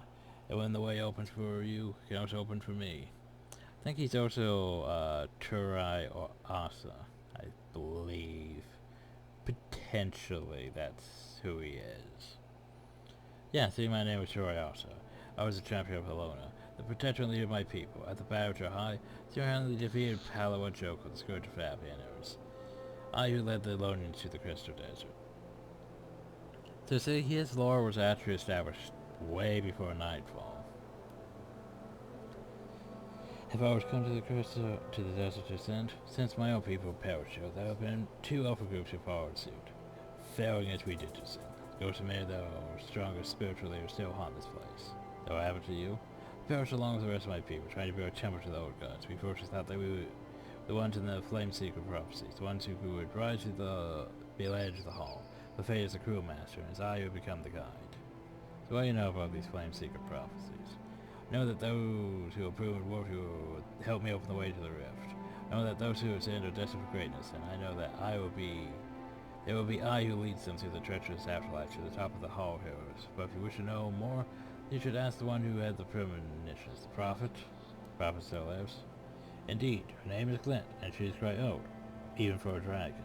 And when the way opens for you, it can also open for me. I think he's also Turai or Asa, I believe. Potentially that's who he is. Yeah, see, my name is Turai Asa. I was the champion of Helona, the protector and leader of my people. At the Battle of High, single-handedly defeated Palawan Joker, the scourge of Fabianers. I who led the Helonians to the Crystal Desert. So see, his lore was actually established way before Nightfall. Have I always come to the desert to ascend? Since my own people perished here, there have been two alpha groups who followed suit, failing as we did to sin. Ghosts of many, though strongest spiritually, still haunt this place. Though what happened to you? I perished along with the rest of my people, trying to build a temple to the old gods. We first thought that we were the ones in the flame-seeker prophecies, the ones who would rise to the edge of the hall. The fate is the cruel master, and it's I who become the guide. So what do you know about these flame-seeker prophecies? Know that those who have proven worthy will help me open the way to the rift. Know that those who have sinned are destined for greatness, and I know that it will be I who leads them through the treacherous afterlife to the top of the Hall of Heroes. But if you wish to know more, you should ask the one who had the premonitions. The prophet? The prophet still lives? Indeed, her name is Glint, and she is quite old, even for a dragon.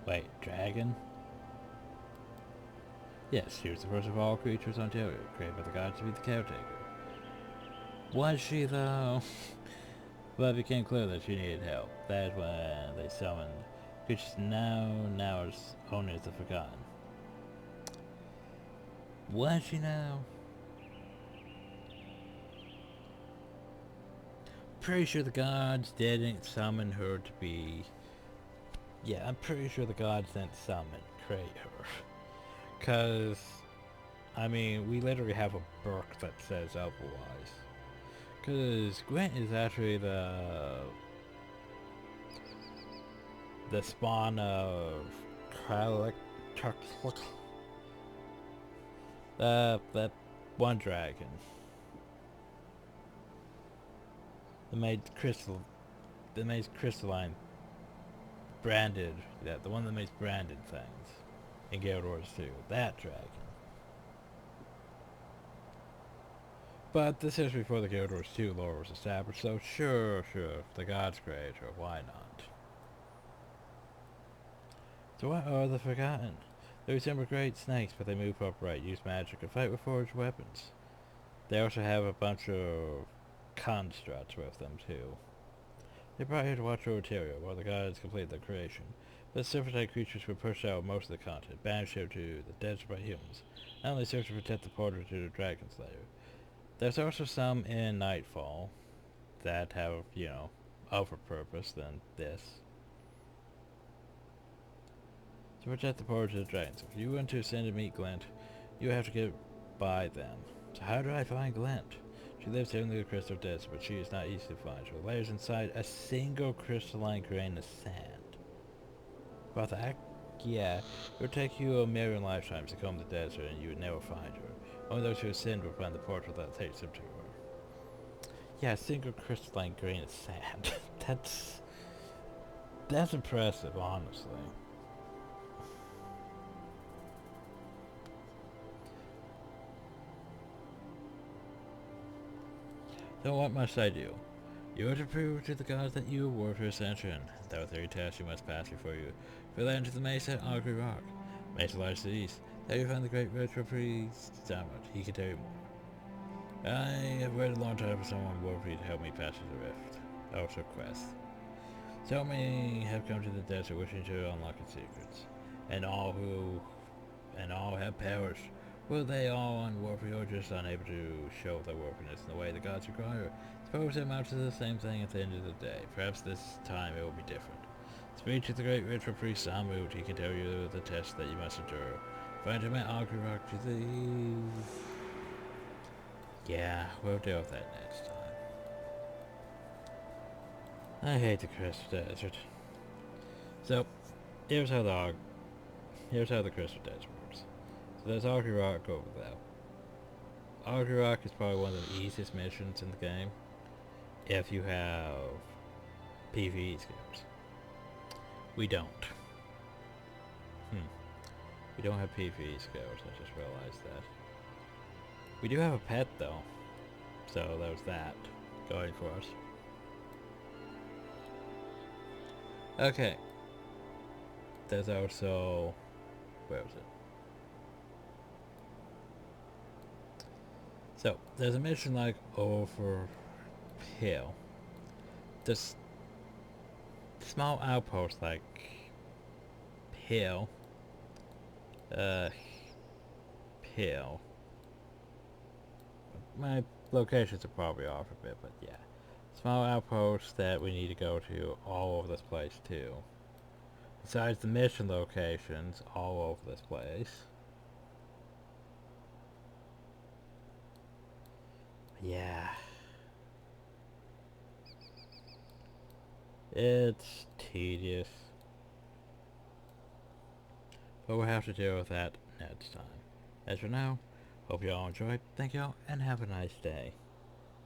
Wait, dragon? Yes, she was the first of all creatures on Ontario, created by the gods to be the caretaker. Was she, though? But it became clear that she needed help. That is when they summoned creatures now as only as the Forgotten. Was she now? Pretty sure the gods didn't summon her to be... Yeah, I'm pretty sure the gods didn't create her. Cause, I mean, we literally have a book that says otherwise. Cause Gwent is actually the spawn of that one dragon. The made crystalline branded, yeah, the one that makes branded things in Guild Wars 2. That dragon. But this is before the Guild Wars 2 lore was established, so sure, if the gods create her, why not? So what are the Forgotten? They resemble great snakes, but they move upright, use magic, and fight with forged weapons. They also have a bunch of constructs with them, too. They brought here to watch over Terrio while the gods complete their creation. But Silver-type creatures were pushed out of most of the continent, banished here to the desert by humans, not only serve to protect the portal to the Dragon Slayer. There's also some in Nightfall that have, you know, other purpose than this. To protect the portal to the dragons. If you want to ascend and meet Glent, you have to get by them. So how do I find Glent? She lives here in the crystal desert, but she is not easy to find. She lies inside a single crystalline grain of sand. About that? Yeah, it would take you a million lifetimes to comb the desert and you would never find her. Only those who ascend will find the portal that takes them to her. Yeah, a single crystalline grain of sand. That's impressive, honestly. So what must I do? You are to prove to the gods that you are worth your ascension. There are 3 tests you must pass before you further into the Mesa at Augury Rock. Mesa lies to the east. There you find the great retro priest Zamet. He can tell you more. I have waited a long time for someone worthy to help me pass through the rift. Also quest. So many have come to the desert wishing to unlock its secrets. And all have perished. Were they all unworthy or just unable to show their worthiness in the way the gods require? Suppose it amounts to the same thing at the end of the day. Perhaps this time it will be different. Speak to the great ritual priest Samut. He can tell you the test that you must endure. Find him at Augury Rock to the... Yeah, we'll deal with that next time. I hate the Crystal Desert. So, here's how the Crystal Desert works. So there's Augury Rock over there. Augury Rock is probably one of the easiest missions in the game if you have PvE skills. We don't. We don't have PvE skills, I just realized that. We do have a pet though, so there's that going for us. Okay. There's also... where was it? So, there's a mission like over hill. This small outpost like hill. Hill. My locations are probably off a bit, but yeah. Small outposts that we need to go to all over this place too. Besides the mission locations all over this place. Yeah. It's tedious. But we'll have to deal with that next time. As for now, hope you all enjoyed. Thank you all, and have a nice day.